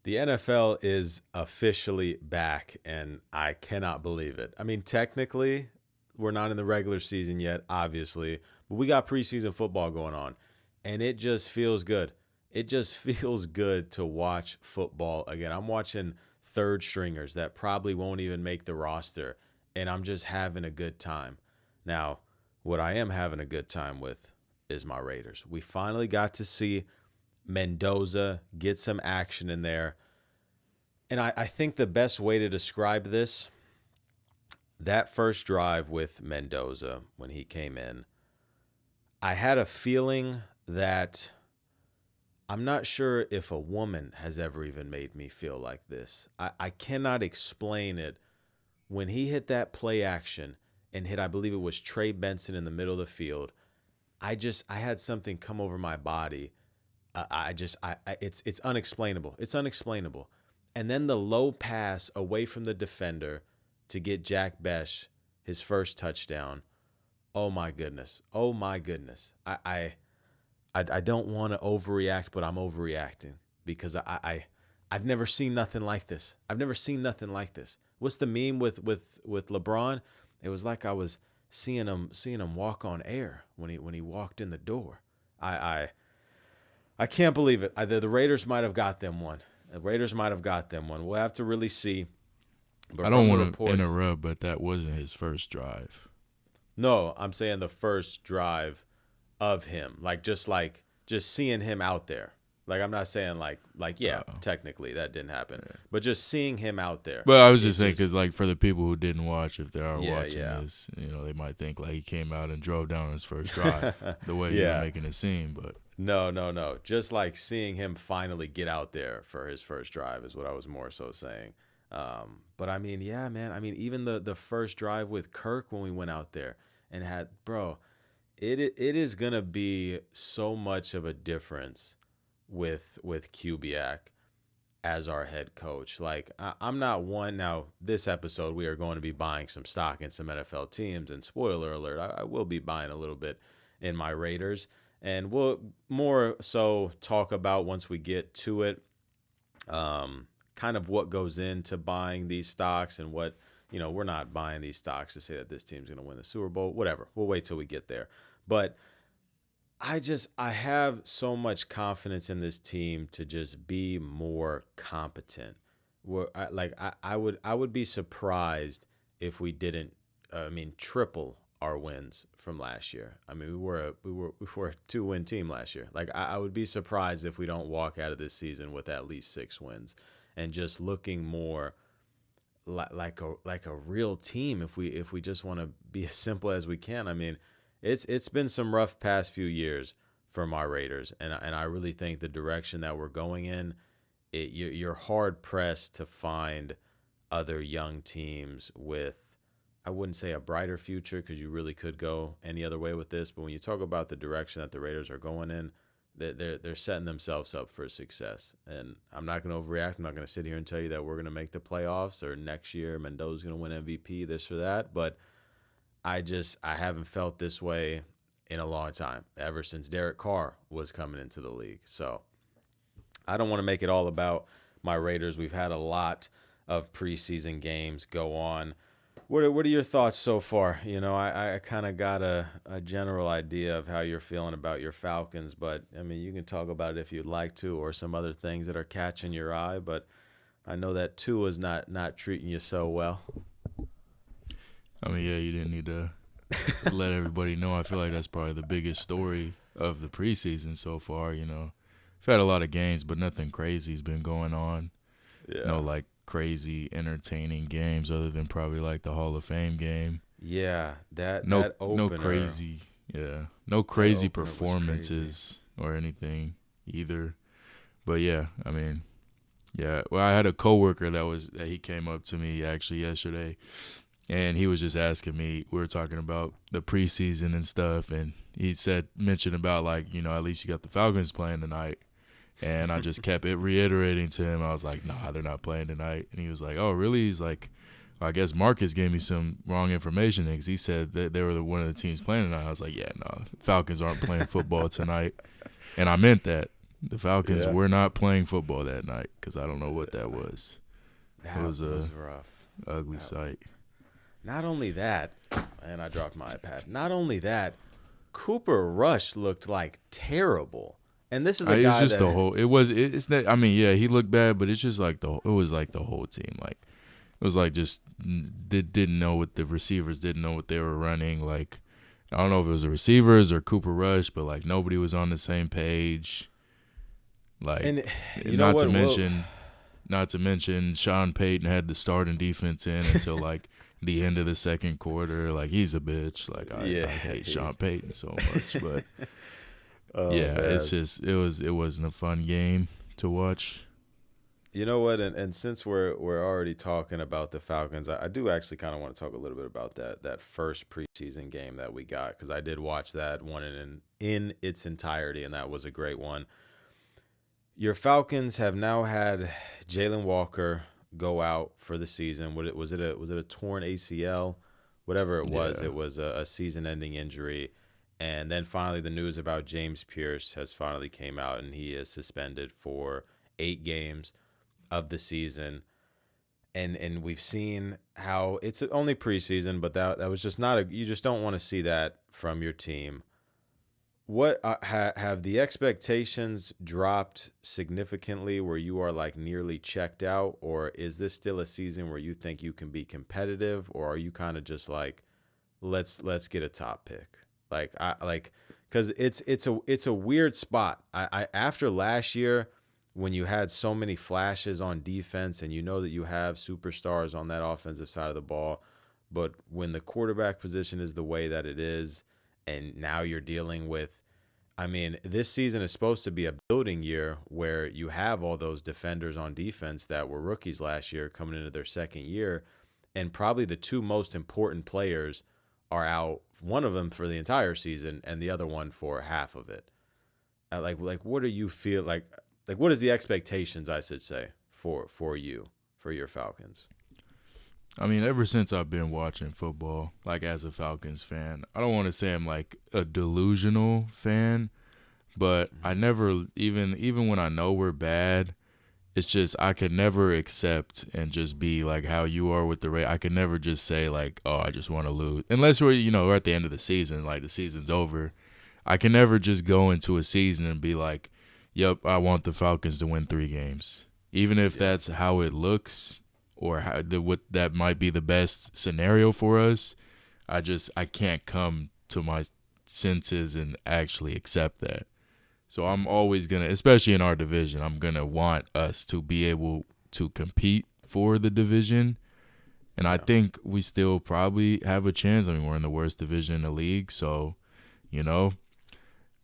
The NFL is officially back, and I cannot believe it. I mean, technically, we're not in the regular season yet, obviously, but we got preseason football going on, and it just feels good. It just feels good to watch football again. I'm watching third stringers that probably won't even make the roster, and I'm just having a good time. Now, what I am having a good time with is my Raiders. We finally got to see Mendoza get some action in there. And I think the best way to describe this, that first drive with Mendoza when he came in, I had a feeling that I'm not sure if a woman has ever even made me feel like this. I cannot explain it. When he hit that play action and hit, I believe it was Trey Benson in the middle of the field, I had something come over my body. It's unexplainable. It's unexplainable. And then the low pass away from the defender to get Jack Besh his first touchdown. Oh my goodness. Oh my goodness. I don't want to overreact, but I'm overreacting because I've never seen nothing like this. I've never seen nothing like this. What's the meme with LeBron? It was like I was seeing him walk on air when he walked in the door. I can't believe it. The Raiders might have got them one. The Raiders might have got them one. We'll have to really see. But I don't want to interrupt, but that wasn't his first drive. No, I'm saying the first drive of him, just seeing him out there. Like, I'm not saying technically that didn't happen, but just seeing him out there. But I was just saying because for the people who didn't watch, if they are watching this, they might think like he came out and drove down his first drive the way he was making it seem. But no, just like seeing him finally get out there for his first drive is what I was more so saying. But I mean, yeah, man. I mean, even the first drive with Kirk when we went out there and had, bro, it is gonna be so much of a difference with Kubiak as our head coach. Like, I'm not one. Now, this episode, we are going to be buying some stock in some NFL teams. And spoiler alert, I will be buying a little bit in my Raiders. And we'll more so talk about once we get to it, kind of what goes into buying these stocks and what, we're not buying these stocks to say that this team's going to win the Super Bowl, whatever. We'll wait till we get there. But I have so much confidence in this team to just be more competent. I would be surprised if we didn't, triple our wins from last year. I mean, we were a 2-win team last year. Like, I would be surprised if we don't walk out of this season with at least 6 wins and just looking more like a real team. If we just want to be as simple as we can. I mean, it's been some rough past few years from our Raiders, and I really think the direction that we're going in, you're hard pressed to find other young teams with, I wouldn't say a brighter future because you really could go any other way with this, but when you talk about the direction that the Raiders are going in, they're setting themselves up for success. And I'm not going to overreact. I'm not going to sit here and tell you that we're going to make the playoffs or next year Mendoza's going to win MVP, this or that, but I haven't felt this way in a long time, ever since Derek Carr was coming into the league. So I don't want to make it all about my Raiders. We've had a lot of preseason games go on. What are your thoughts so far? I kind of got a general idea of how you're feeling about your Falcons, but, I mean, you can talk about it if you'd like to or some other things that are catching your eye, but I know that Tua's not treating you so well. I mean, yeah, you didn't need to let everybody know. I feel like that's probably the biggest story of the preseason so far, We've had a lot of games, but nothing crazy has been going on. Yeah. No, crazy, entertaining games other than probably, the Hall of Fame game. Yeah, that opener. No crazy performances or anything either. But, yeah, I mean, yeah. Well, I had a coworker that he came up to me actually yesterday, and he was just asking me, we were talking about the preseason and stuff, and he mentioned about, at least you got the Falcons playing tonight. And I just kept reiterating to him. I was like, nah, they're not playing tonight. And he was like, oh, really? He's like, well, I guess Marcus gave me some wrong information because he said that they were one of the teams playing tonight. I was like, yeah, no, Falcons aren't playing football tonight. And I meant that. The Falcons were not playing football that night because I don't know what that was. That was rough. Ugly sight. Not only that, and I dropped my iPad. Not only that, Cooper Rush looked like terrible. And this is a guy just the whole. It's not. I mean, yeah, he looked bad, but it's just like it was like the whole team. Like it was like just they didn't know what the receivers didn't know what they were running. Like I don't know if it was the receivers or Cooper Rush, but like nobody was on the same page. Like, and not to mention, Sean Payton had the starting defense in until like the end of the second quarter. Like he's a bitch. Like I hate Sean Payton so much, but. Man. It wasn't a fun game to watch. You know what? And since we're already talking about the Falcons, I do actually kind of want to talk a little bit about that first preseason game that we got, because I did watch that one in its entirety, and that was a great one. Your Falcons have now had Jalen Walker go out for the season. Was it a torn ACL? Whatever it was, it was a season-ending injury. And then finally the news about James Pierce has finally came out, and he is suspended for 8 games of the season. And we've seen how it's only preseason, but that was just you just don't want to see that from your team. What have the expectations dropped significantly where you are like nearly checked out, or is this still a season where you think you can be competitive, or are you kind of just like, let's get a top pick? Because it's a weird spot. I after last year, when you had so many flashes on defense and you know that you have superstars on that offensive side of the ball, but when the quarterback position is the way that it is, and now you're dealing with, I mean, this season is supposed to be a building year where you have all those defenders on defense that were rookies last year coming into their second year, and probably the 2 most important players are out, one of them for the entire season and the other one for half of it. Like what do you feel like what is the expectations, I should say, for your Falcons? I mean, ever since I've been watching football, like as a Falcons fan, I don't want to say I'm like a delusional fan, but I never, even when I know we're bad, it's just I could never accept and just be like how you are with the Raiders. I could never just say like, oh, I just want to lose. Unless we're at the end of the season, like the season's over. I can never just go into a season and be like, yep, I want the Falcons to win 3 games. Even if that's how it looks or what that might be the best scenario for us, I can't come to my senses and actually accept that. So I'm always going to, especially in our division, I'm going to want us to be able to compete for the division. And I think we still probably have a chance. I mean, we're in the worst division in the league. So,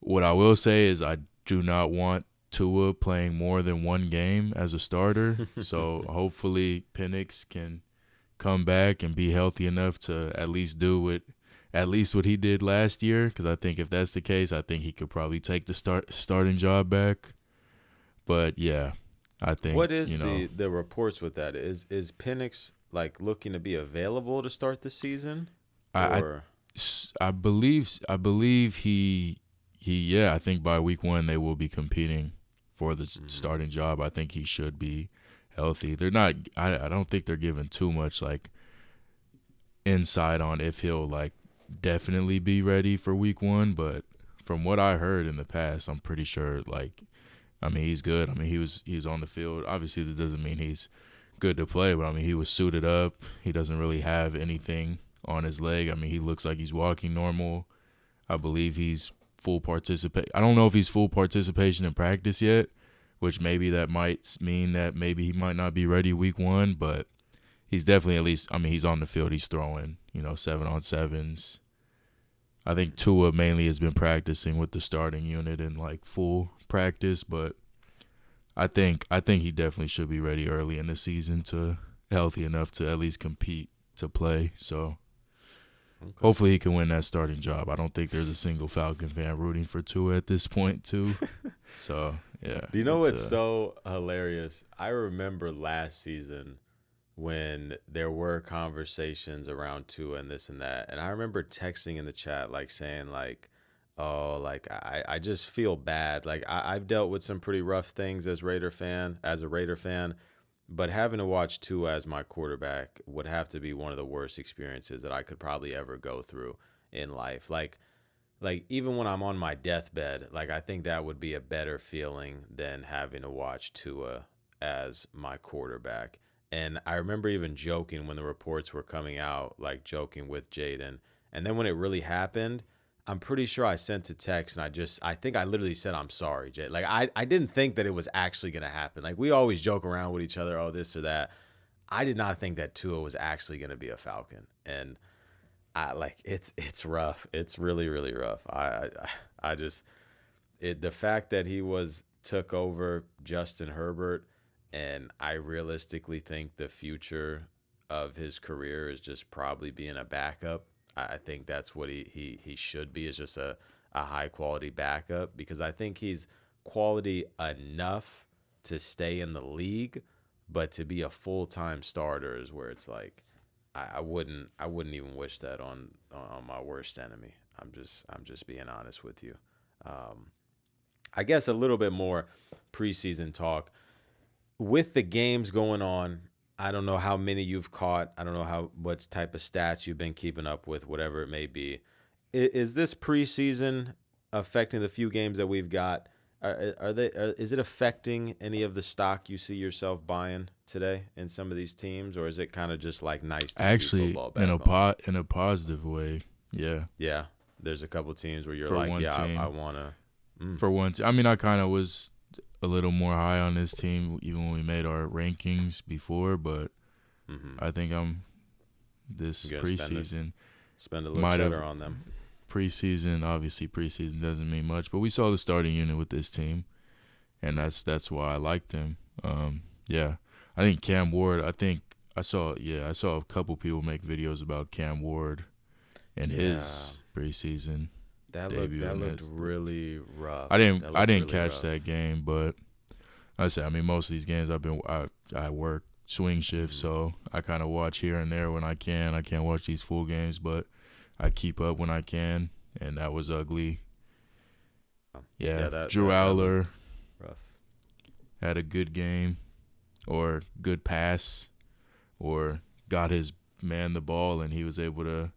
what I will say is I do not want Tua playing more than 1 game as a starter. So hopefully Penix can come back and be healthy enough to at least do what he did last year, because I think if that's the case, I think he could probably take the starting job back. But yeah, I think what is the reports with that? Is Penix like looking to be available to start the season? I believe he I think by week 1 they will be competing for the starting job. I think he should be healthy. They're not. I don't think they're giving too much like insight on if he'll like definitely be ready for week 1, but from what I heard in the past, I'm pretty sure he's good. I mean, he's on the field. Obviously, that doesn't mean he's good to play, but I mean, he was suited up. He doesn't really have anything on his leg. I mean, he looks like he's walking normal. I believe he's full participate. I don't know if he's full participation in practice yet, which maybe that might mean that maybe he might not be ready week 1, but he's definitely, at least, I mean, he's on the field. He's throwing, 7-on-7s. I think Tua mainly has been practicing with the starting unit in like full practice, but I think he definitely should be ready early in the season, to healthy enough to at least compete to play. So hopefully he can win that starting job. I don't think there's a single Falcon fan rooting for Tua at this point too. So yeah. Do you know what's so hilarious? I remember last season when there were conversations around Tua and this and that. And I remember texting in the chat, like saying like, Oh, like I just feel bad. Like I've dealt with some pretty rough things as a Raider fan, but having to watch Tua as my quarterback would have to be one of the worst experiences that I could probably ever go through in life. Like even when I'm on my deathbed, like I think that would be a better feeling than having to watch Tua as my quarterback. And I remember even joking when the reports were coming out, like joking with Jaden. And then when it really happened, I'm pretty sure I sent a text and I think I literally said, I'm sorry, Jay. Like I didn't think that it was actually gonna happen. Like we always joke around with each other, oh, this or that. I did not think that Tua was actually gonna be a Falcon. And I like it's rough. It's really, really rough. I just the fact that he took over Justin Herbert, and I realistically think the future of his career is just probably being a backup. I think that's what he should be, is just a high quality backup, because I think he's quality enough to stay in the league, but to be a full time starter is where it's like I wouldn't even wish that on my worst enemy. I'm just being honest with you. I guess a little bit more preseason talk with the games going on. I don't know how many you've caught. I don't know what type of stats you've been keeping up with, whatever it may be. Is this preseason affecting the few games that we've got? Is it affecting any of the stock you see yourself buying today in some of these teams, or is it kind of just like nice to see football back in a positive way? Yeah. Yeah. There's a couple teams where you're like, yeah, I want to. For one team, I mean, I kind of was a little more high on this team even when we made our rankings before, but I think this preseason spend a little cheddar on them. Preseason, obviously preseason doesn't mean much, but we saw the starting unit with this team, and that's why I liked him. Yeah, I think Cam Ward. I saw a couple people make videos about Cam Ward and his preseason. That looked really rough. I didn't catch that game, but I mean, most of these games I work swing shift, so I kind of watch here and there when I can. I can't watch these full games, but I keep up when I can, and that was ugly. Yeah, Drew Aller had a good game, or good pass, or got his man the ball, and he was able to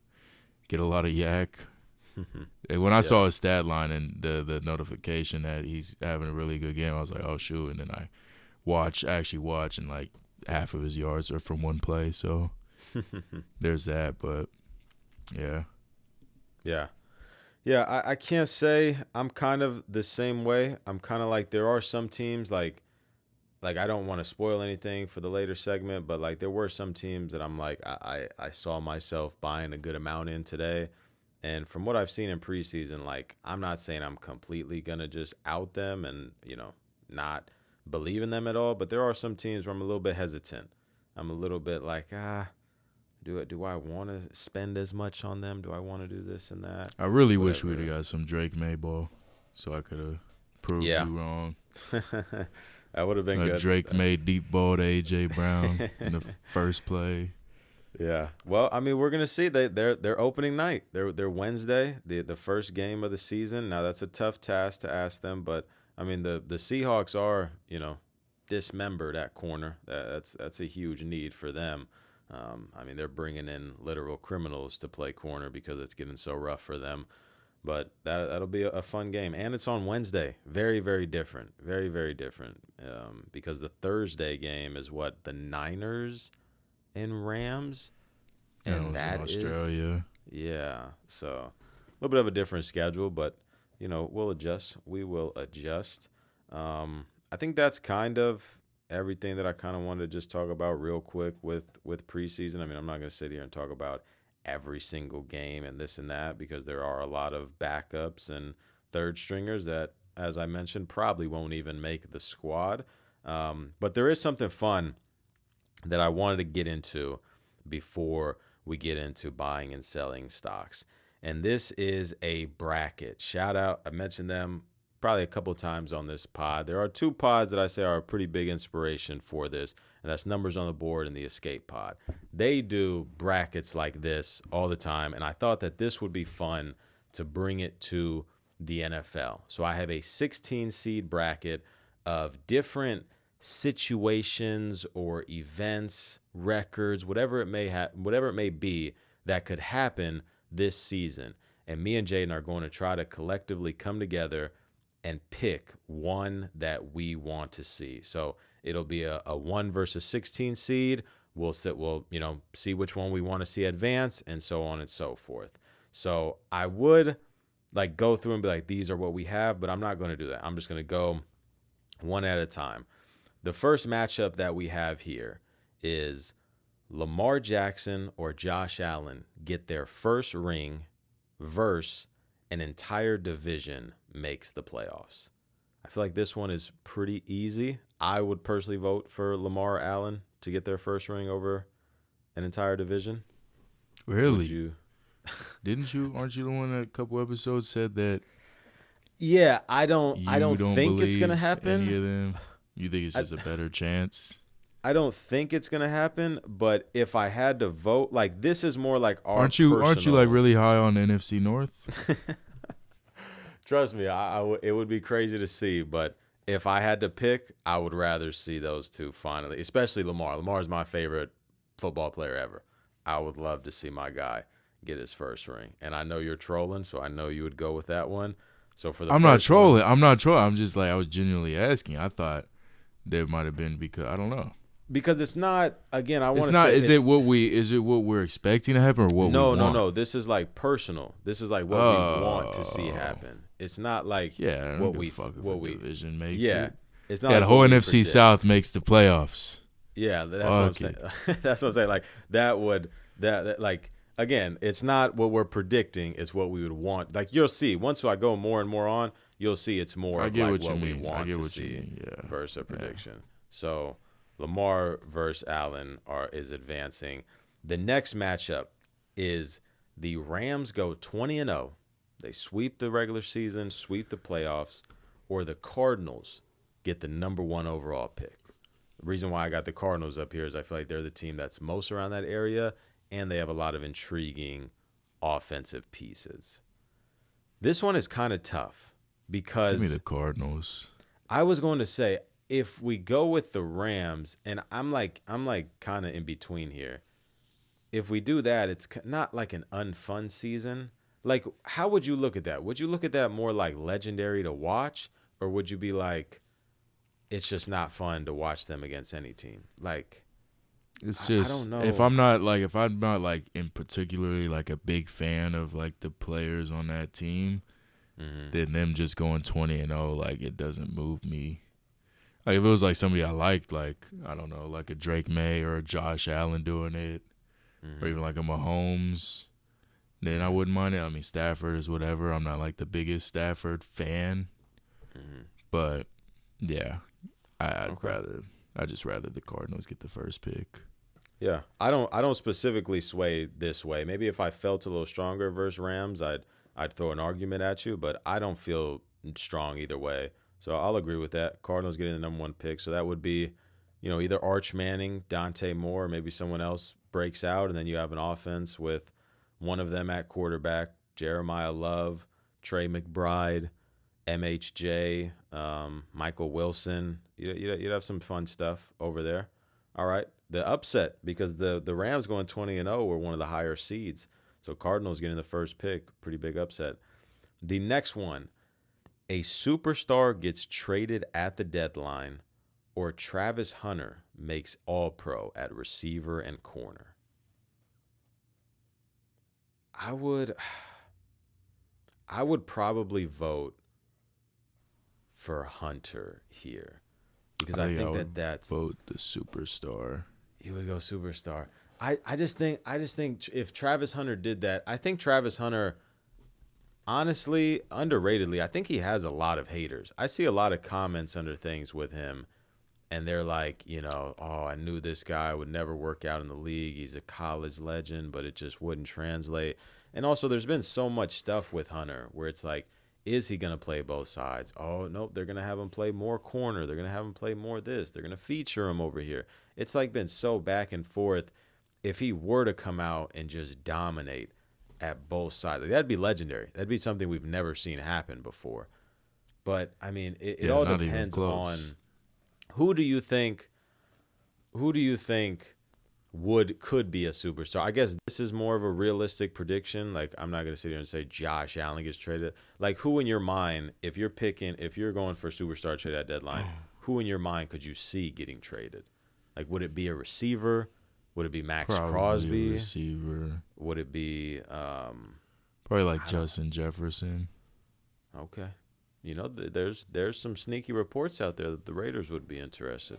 get a lot of yak. When I saw his stat line and the notification that he's having a really good game, I was like, oh, shoot. And then I actually watch, and like half of his yards are from one play. So there's that. But, yeah. Yeah, I can't say I'm kind of the same way. I'm kind of like, there are some teams like I don't want to spoil anything for the later segment, but like there were some teams that I'm like, I saw myself buying a good amount in today. And from what I've seen in preseason, like, I'm not saying I'm completely going to just out them and, not believe in them at all. But there are some teams where I'm a little bit hesitant. I'm a little bit like, do I want to spend as much on them? Do I want to do this and that? I really wish we'd have got some Drake May ball so I could have proved you wrong. That would have been good. Drake May deep ball to A.J. Brown in the first play. Yeah. Well, I mean, we're gonna see they're opening night. They're Wednesday, the first game of the season. Now that's a tough task to ask them, but I mean the Seahawks are dismembered at corner. That's a huge need for them. I mean they're bringing in literal criminals to play corner because it's getting so rough for them. But that'll be a fun game, and it's on Wednesday. Very, very different. Very, very different. Because the Thursday game is what, the Niners and Rams, and that is Australia. Yeah, so a little bit of a different schedule, but we'll adjust. We will adjust. I think that's kind of everything that I kind of wanted to just talk about real quick with preseason. I mean, I'm not going to sit here and talk about every single game and this and that, because there are a lot of backups and third stringers that, as I mentioned, probably won't even make the squad. But there is something fun that I wanted to get into before we get into buying and selling stocks. And this is a bracket. Shout out, I mentioned them probably a couple times on this pod. There are two pods that I say are a pretty big inspiration for this, and that's Numbers on the Board and the Escape Pod. They do brackets like this all the time, and I thought that this would be fun to bring it to the NFL. So I have a 16 seed bracket of different situations or events, records, whatever it may be that could happen this season. And me and Jaden are going to try to collectively come together and pick one that we want to see. So it'll be a 1 versus 16 seed. We'll see which one we want to see advance, and so on and so forth. So I would like go through and be like, these are what we have, but I'm not going to do that. I'm just going to go one at a time. The first matchup that we have here is Lamar Jackson or Josh Allen get their first ring versus an entire division makes the playoffs. I feel like this one is pretty easy. I would personally vote for Lamar Allen to get their first ring over an entire division. Really? Didn't you? Aren't you the one that a couple episodes said that? Yeah, I don't think it's gonna happen. Any of them? You think it's just a better chance? I don't think it's gonna happen, but if I had to vote, like this is more like our. Aren't you like really high on the NFC North? Trust me, it would be crazy to see, but if I had to pick, I would rather see those two finally, especially Lamar. Lamar is my favorite football player ever. I would love to see my guy get his first ring, and I know you're trolling, so I know you would go with that one. So for the I'm not trolling. I'm just like I was genuinely asking. I thought there might have been because I don't know. Because it's not, again, I want to say. Is it what we're expecting to happen or what we want? No. This is like personal. This is like what we want to see happen. It's not like what we division makes. Yeah, it. It's not. Yeah, like the whole NFC South makes the playoffs. Yeah, that's what I'm saying. That's what I'm saying. Like that like again, it's not what we're predicting. It's what we would want. Like you'll see once I go more and more on, you'll see it's more of like what we want to see versus a prediction. So Lamar versus Allen is advancing. The next matchup is the Rams go 20-0. They sweep the regular season, sweep the playoffs, or the Cardinals get the number 1 overall pick. The reason why I got the Cardinals up here is I feel like they're the team that's most around that area, and they have a lot of intriguing offensive pieces. This one is kind of tough because give me the Cardinals. I was going to say, if we go with the Rams, and I'm like kind of in between here. If we do that, it's not like an unfun season. Like, how would you look at that? Would you look at that more like legendary to watch, or would you be like, it's just not fun to watch them against any team? Like, it's just I don't know. If I'm not like in particularly like a big fan of like the players on that team, then them just going 20-0, like it doesn't move me. Like if it was like somebody I liked, like I don't know, like a Drake May or a Josh Allen doing it, or even like a Mahomes, then I wouldn't mind it. I mean, Stafford is whatever. I'm not like the biggest Stafford fan, but yeah, I'd just rather the Cardinals get the first pick. Yeah, I don't specifically sway this way. Maybe if I felt a little stronger versus Rams, I'd throw an argument at you, but I don't feel strong either way. So I'll agree with that. Cardinals getting the number 1 pick. So that would be, either Arch Manning, Dante Moore, or maybe someone else breaks out, and then you have an offense with one of them at quarterback, Jeremiah Love, Trey McBride, MHJ, Michael Wilson. You'd have some fun stuff over there. All right. The upset, because the Rams going 20-0 were one of the higher seeds. So Cardinals getting the first pick, pretty big upset. The next one, a superstar gets traded at the deadline, or Travis Hunter makes All-Pro at receiver and corner. I would probably vote for Hunter here, because I think that's vote the superstar. You would go superstar. I just think if Travis Hunter did that, I think Travis Hunter, honestly, underratedly, I think he has a lot of haters. I see a lot of comments under things with him, and they're like, oh, I knew this guy would never work out in the league. He's a college legend, but it just wouldn't translate. And also, there's been so much stuff with Hunter where it's like, is he going to play both sides? Oh, nope, they're going to have him play more corner. They're going to have him play more this. They're going to feature him over here. It's like been so back and forth. If he were to come out and just dominate, at both sides. Like, that'd be legendary. That'd be something we've never seen happen before. But I mean, it all depends on who do you think could be a superstar. I guess this is more of a realistic prediction. Like, I'm not gonna sit here and say Josh Allen gets traded. Like, who in your mind, if you're going for a superstar trade at deadline, who in your mind could you see getting traded? Like, would it be a receiver? Would it be Max Crosby? A receiver. Would it be probably like Justin Jefferson? Okay. You know, there's some sneaky reports out there that the Raiders would be interested.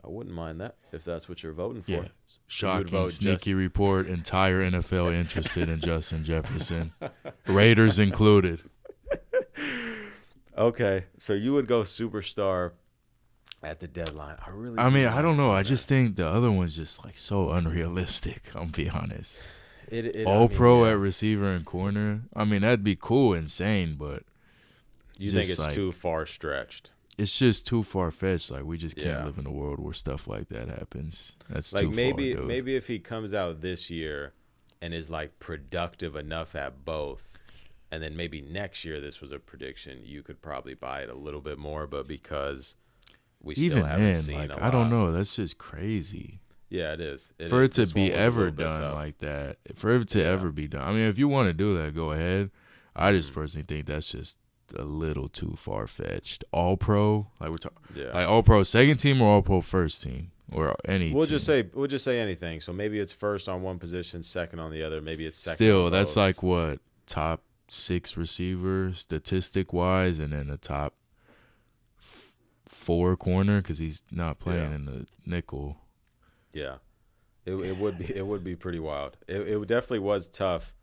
I wouldn't mind that if that's what you're voting for. Yeah. Shocking, sneaky report. Entire NFL interested in Justin Jefferson. Raiders included. Okay. So you would go superstar at the deadline. I don't know. I just think the other one's just like so unrealistic. I'll be honest. All-pro at receiver and corner. I mean, that'd be cool, insane, but you think it's like, too far stretched? It's just too far-fetched. Like, we just can't live in a world where stuff like that happens. That's like too far, dude. Maybe if he comes out this year and is like productive enough at both, and then maybe next year this was a prediction, you could probably buy it a little bit more. But because we still haven't seen a lot. I don't know. That's just crazy. Yeah, it is. For it to be ever done like that. For it to ever be done. I mean, if you want to do that, go ahead. I just personally think that's just a little too far-fetched. All-pro, like we're talking, like all-pro second team or all-pro first team or any. We'll just say anything. So maybe it's first on one position, second on the other. Maybe it's second. Still, that's like what, top 6 receiver statistic-wise, and then the top 4 corner because he's not playing in the nickel. Yeah, it would be pretty wild. It definitely was tough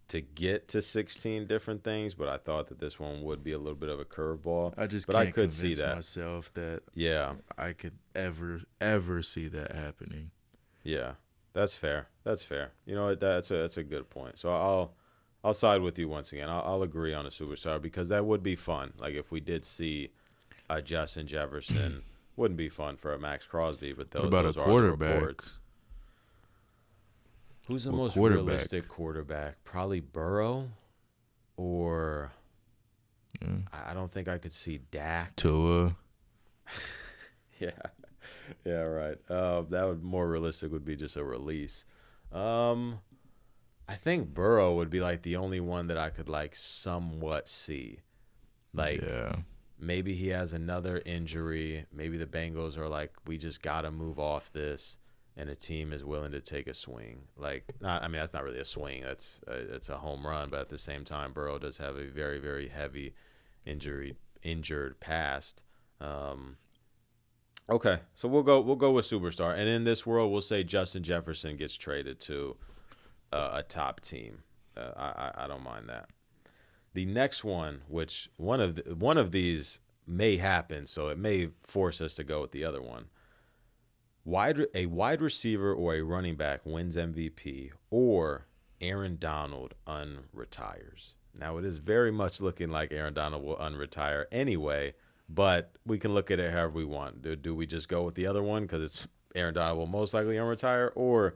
to get to 16 different things, but I thought that this one would be a little bit of a curveball. I could see that myself that I could ever see that happening. Yeah, that's fair. You know, that's a good point. So I'll side with you once again. I'll agree on a superstar because that would be fun. Like if we did see a Justin Jefferson, wouldn't be fun for a Max Crosby, but those are the reports. Who's the most realistic quarterback? Probably Burrow, or I don't think I could see Dak. Tua. Yeah, right. That would more realistic would be just a release. I think Burrow would be like the only one that I could like somewhat see. Like maybe he has another injury. Maybe the Bengals are like, we just gotta move off this. And a team is willing to take a swing. Like, that's not really a swing. It's a home run. But at the same time, Burrow does have a very, very heavy injured past. Okay, so we'll go with superstar. And in this world, we'll say Justin Jefferson gets traded to a top team. I don't mind that. The next one, which one of these may happen, so it may force us to go with the other one. A wide receiver or a running back wins MVP, or Aaron Donald unretires. Now, it is very much looking like Aaron Donald will unretire anyway, but we can look at it however we want. Do we just go with the other one because it's Aaron Donald will most likely unretire, or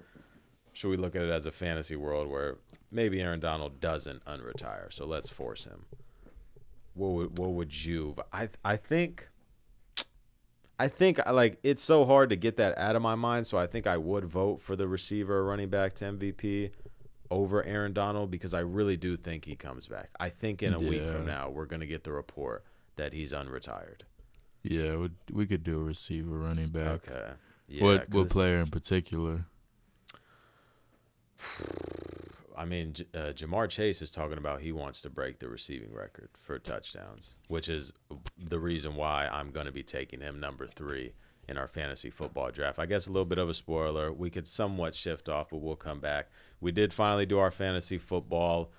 should we look at it as a fantasy world where maybe Aaron Donald doesn't unretire, so let's force him? What would you? I think like it's so hard to get that out of my mind, so I think I would vote for the receiver or running back to MVP over Aaron Donald because I really do think he comes back. I think in a week from now we're going to get the report that he's unretired. Yeah, we could do a receiver, running back. Okay. Yeah, what player in particular? I mean, Jamar Chase is talking about he wants to break the receiving record for touchdowns, which is the reason why I'm going to be taking him number 3 in our fantasy football draft. I guess a little bit of a spoiler. We could somewhat shift off, but we'll come back. We did finally do our fantasy football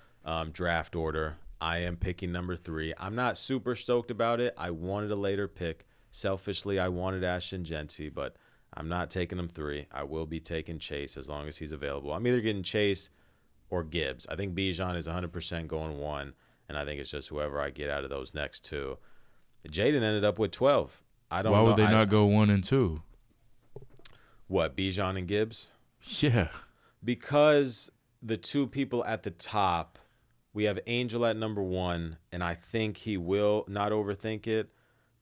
draft order. I am picking number 3. I'm not super stoked about it. I wanted a later pick. Selfishly, I wanted Ashton Genty, but I'm not taking him 3. I will be taking Chase as long as he's available. I'm either getting Chase or Gibbs. I think Bijan is 100% going 1, and I think it's just whoever I get out of those next 2. Jaden ended up with 12. I don't know. Why would they not go 1 and 2? What, Bijan and Gibbs? Yeah. Because the two people at the top, we have Angel at number 1, and I think he will not overthink it.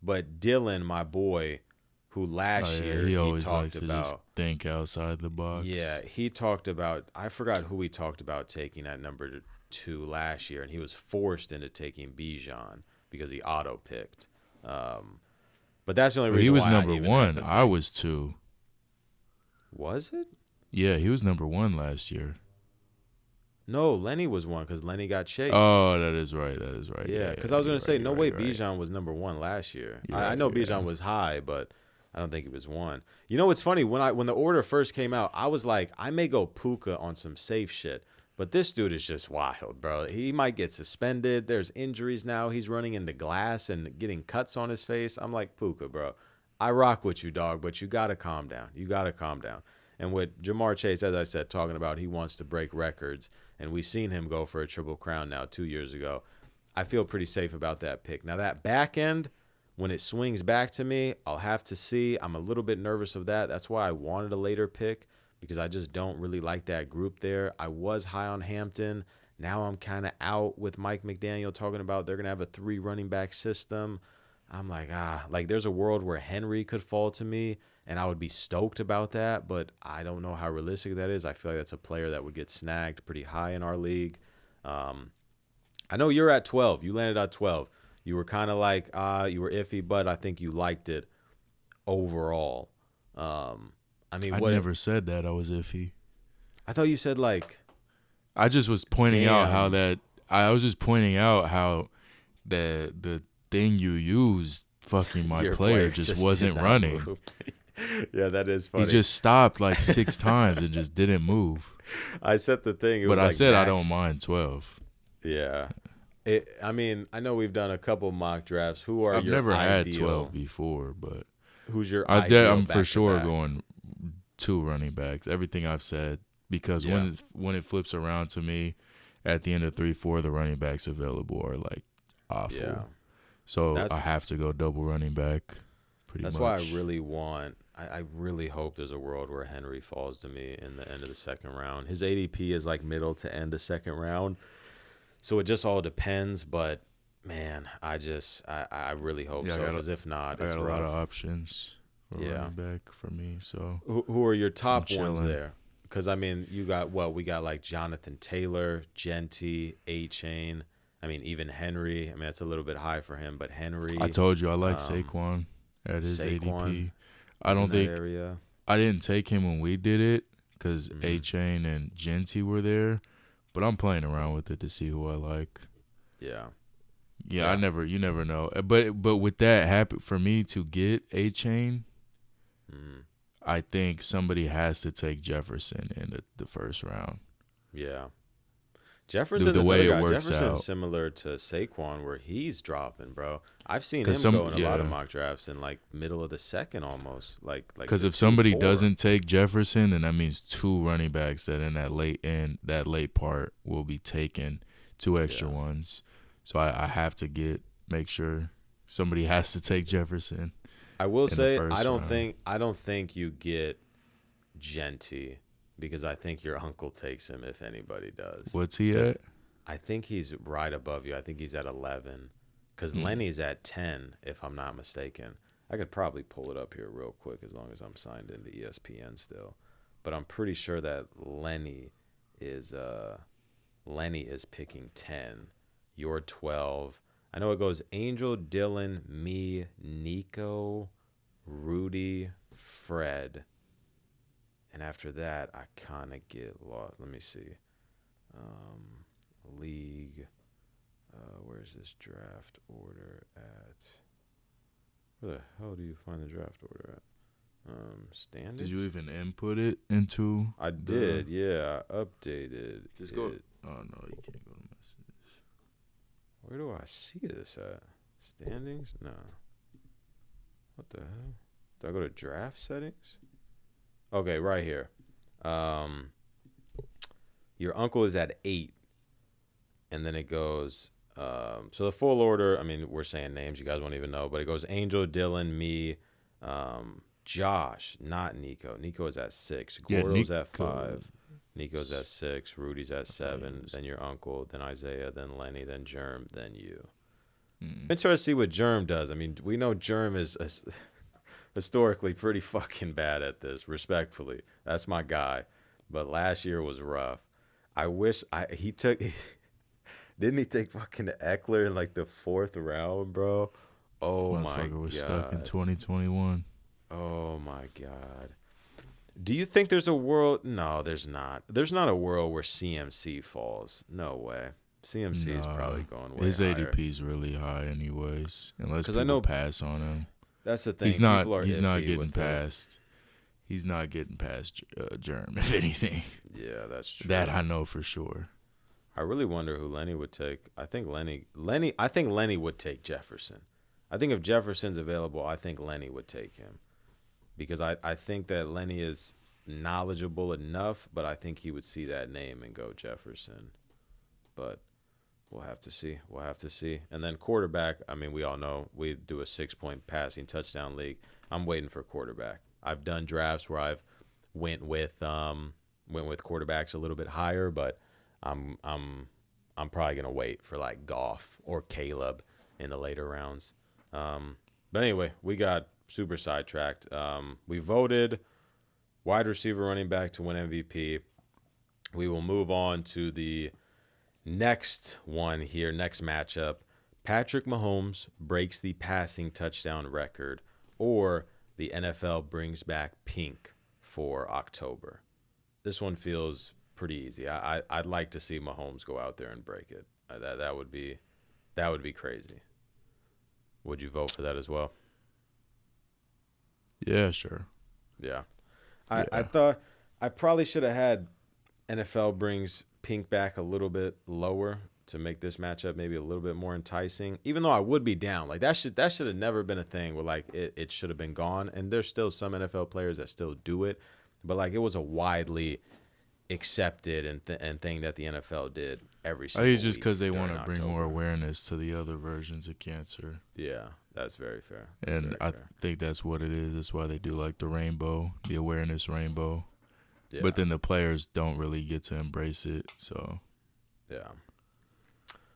But Dylan, my boy, who last year he he always talked likes to about, just think outside the box. yeah, he talked about, I forgot who he talked about taking at number 2 last year, and he was forced into taking Bijan because he auto picked. But that's the only reason he was why number I even 1. I was 2. Was it? Yeah, he was number 1 last year. No, Lenny was 1 because Lenny got chased. Oh, that is right. Yeah, because I was going to say, no way Bijan was number 1 last year. I know Bijan was high, but I don't think he was 1. You know what's funny? When the order first came out, I was like, I may go Puka on some safe shit. But this dude is just wild, bro. He might get suspended. There's injuries now. He's running into glass and getting cuts on his face. I'm like, Puka, bro. I rock with you, dog, but you got to calm down. You got to calm down. And with Jamar Chase, as I said, talking about he wants to break records, and we've seen him go for a Triple Crown now 2 years ago. I feel pretty safe about that pick. Now, that back end, when it swings back to me, I'll have to see. I'm a little bit nervous of that. That's why I wanted a later pick, because I just don't really like that group there. I was high on Hampton. Now I'm kind of out with Mike McDaniel talking about they're going to have a 3 running back system. I'm like, there's a world where Henry could fall to me, and I would be stoked about that, but I don't know how realistic that is. I feel like that's a player that would get snagged pretty high in our league. I know you're at 12. You landed at 12. You were kind of like, you were iffy, but I think you liked it overall. I never said that I was iffy. I thought you said like. I just was pointing out how that. I was just pointing out how the thing you used, fucking my player just wasn't running. Yeah, that is funny. He just stopped like 6 times and just didn't move. I set the thing. But I said I don't mind 12. Yeah. I know we've done a couple mock drafts. Who are I've your never ideal? had 12 before, but who's your ideal? I'm for sure back? going 2 running backs. Everything I've said, because when it flips around to me at the end of 3-4, the running backs available are like awful. Yeah. So I have to go double running back. That's why I really want. I really hope there's a world where Henry falls to me in the end of the second round. His ADP is like middle to end of second round, so it just all depends. But man, I really hope so, because if not, it's rough. I got a lot of options for running back for me. So who are your top ones there? Because you got we got like Jonathan Taylor, Genty, A-Chain. Even Henry. That's a little bit high for him, but Henry. I told you I like Saquon at his ADP. I don't think I didn't take him when we did it because A-Chain and Genty were there, but I'm playing around with it to see who I like. Yeah. You never know. But with that happen for me to get A-Chain, I think somebody has to take Jefferson in the first round. Yeah. Jefferson's the way another it guy. works Jefferson's out. similar to Saquon, where he's dropping, bro. I've seen him go in a lot of mock drafts in like middle of the second almost. Because if somebody doesn't take Jefferson, then that means 2 running backs that in that late part will be taken, 2 extra ones. So I have to make sure somebody has to take Jefferson. I will say I don't think you get Genty, because I think your uncle takes him if anybody does. What's he at? I think he's right above you. I think he's at 11, because Lenny's at 10, if I'm not mistaken. I could probably pull it up here real quick as long as I'm signed into ESPN still. But I'm pretty sure that Lenny is picking 10. You're 12. I know it goes Angel, Dylan, me, Nico, Rudy, Fred. And after that, I kind of get lost. Let me see. League. Where's this draft order at? Where the hell do you find the draft order at? Standings? Did you even input it into? I did, yeah. I updated. Just go. Oh, no, you can't go to messages. Where do I see this at? Standings? No. What the hell? Do I go to draft settings? Okay, right here. Your uncle is at 8. And then it goes, so the full order, we're saying names you guys won't even know, but it goes Angel, Dylan, me, Josh, not Nico. Nico is at 6. Gordo's at 5. Nico's at 6, Rudy's at 7, then your uncle, then Isaiah, then Lenny, then Germ, then you. Interesting to see what Germ does. I mean, we know Germ is historically pretty fucking bad at this, respectfully. That's my guy. But last year was rough. I wish he took didn't he take fucking Eckler in like the 4th round, bro? Oh my god. Was stuck in 2021. Oh my god. Do you think there's a world? No, there's not. There's not a world where CMC falls. No way. CMC is probably going way his higher. His ADP is really high anyways, unless people pass on him. That's the thing. He's not getting past. He's not getting past Germ, if anything. Yeah, that's true. That I know for sure. I really wonder who Lenny would take. I think Lenny would take Jefferson. I think if Jefferson's available, I think Lenny would take him. Because I think that Lenny is knowledgeable enough, but I think he would see that name and go Jefferson. But we'll have to see. We'll have to see. And then quarterback, I mean, we all know we do a 6-point passing touchdown league. I'm waiting for quarterback. I've done drafts where I've went with quarterbacks a little bit higher, but I'm probably gonna wait for like Goff or Caleb in the later rounds. But anyway, we got super sidetracked. We voted wide receiver, running back to win MVP. We will move on to the next one here, next matchup. Patrick Mahomes breaks the passing touchdown record, or the NFL brings back pink for October. This one feels pretty easy. I'd like to see Mahomes go out there and break it. That would be crazy. Would you vote for that as well? Yeah, sure. Yeah. I thought I probably should have had NFL brings pink back a little bit lower to make this matchup maybe a little bit more enticing, even though I would be down. Like that should have never been a thing where like it should have been gone. And there's still some NFL players that still do it, but like it was a widely accepted and thing that the NFL did every single week. I think it's just because they want to bring more awareness to the other versions of cancer. Yeah, that's very fair. I think that's what it is. That's why they do like the rainbow, the awareness rainbow. Yeah. But then the players don't really get to embrace it. So, yeah.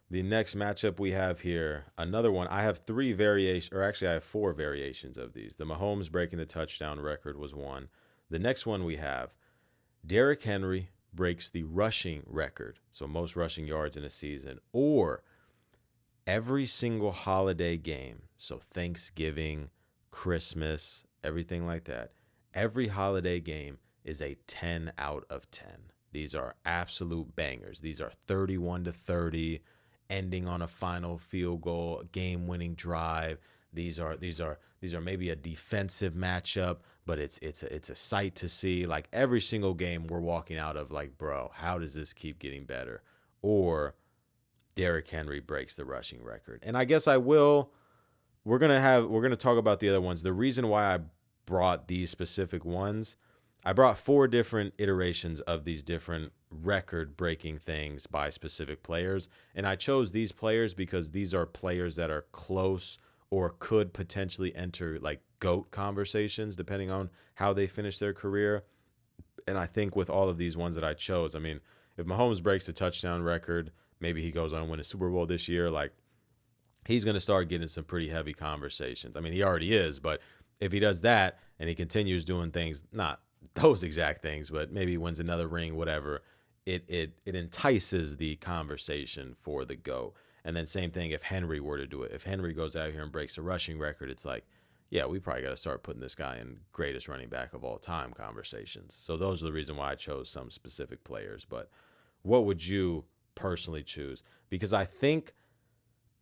The next matchup we have here, another one. I have 3 variations, or actually I have 4 variations of these. The Mahomes breaking the touchdown record was one. The next one we have, Derrick Henry breaks the rushing record, so most rushing yards in a season, or every single holiday game, so Thanksgiving, Christmas, everything like that, every holiday game is a 10 out of 10. These are absolute bangers. These are 31-30, ending on a final field goal, game-winning drive. These are maybe a defensive matchup, but it's a sight to see. Like every single game we're walking out of like, bro, how does this keep getting better? Or Derrick Henry breaks the rushing record. And I guess we're gonna talk about the other ones. The reason why I brought these specific ones, I brought 4 different iterations of these different record-breaking things by specific players, and I chose these players because these are players that are close or could potentially enter like GOAT conversations depending on how they finish their career. And I think with all of these ones that I chose, I mean, if Mahomes breaks the touchdown record, maybe he goes on to win a Super Bowl this year, like he's going to start getting some pretty heavy conversations. I mean, he already is, but if he does that and he continues doing things, not those exact things, but maybe wins another ring, whatever, it entices the conversation for the GOAT. And then same thing if Henry were to do it. If Henry goes out here and breaks a rushing record, it's like, yeah, we probably got to start putting this guy in greatest running back of all time conversations. So those are the reason why I chose some specific players. But what would you personally choose? Because I think,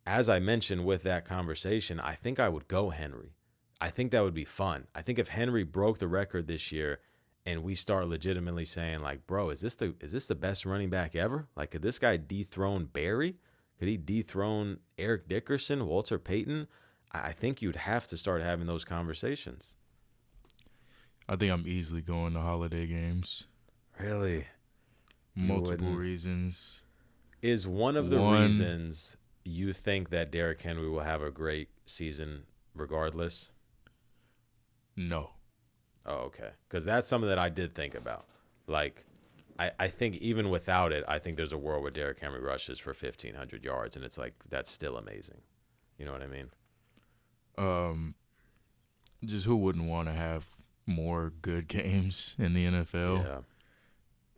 as I mentioned with that conversation, I think I would go Henry. I think that would be fun. I think if Henry broke the record this year and we start legitimately saying like, bro, is this the best running back ever? Like, could this guy dethrone Barry? Could he dethrone Eric Dickerson, Walter Payton? I think you'd have to start having those conversations. I think I'm easily going to holiday games. Really? Multiple reasons. Is one of the reasons you think that Derrick Henry will have a great season regardless? No. Oh, okay. Because that's something that I did think about. Like, I think even without it, I think there's a world where Derrick Henry rushes for 1,500 yards, and it's like that's still amazing. You know what I mean? Just who wouldn't want to have more good games in the NFL? Yeah.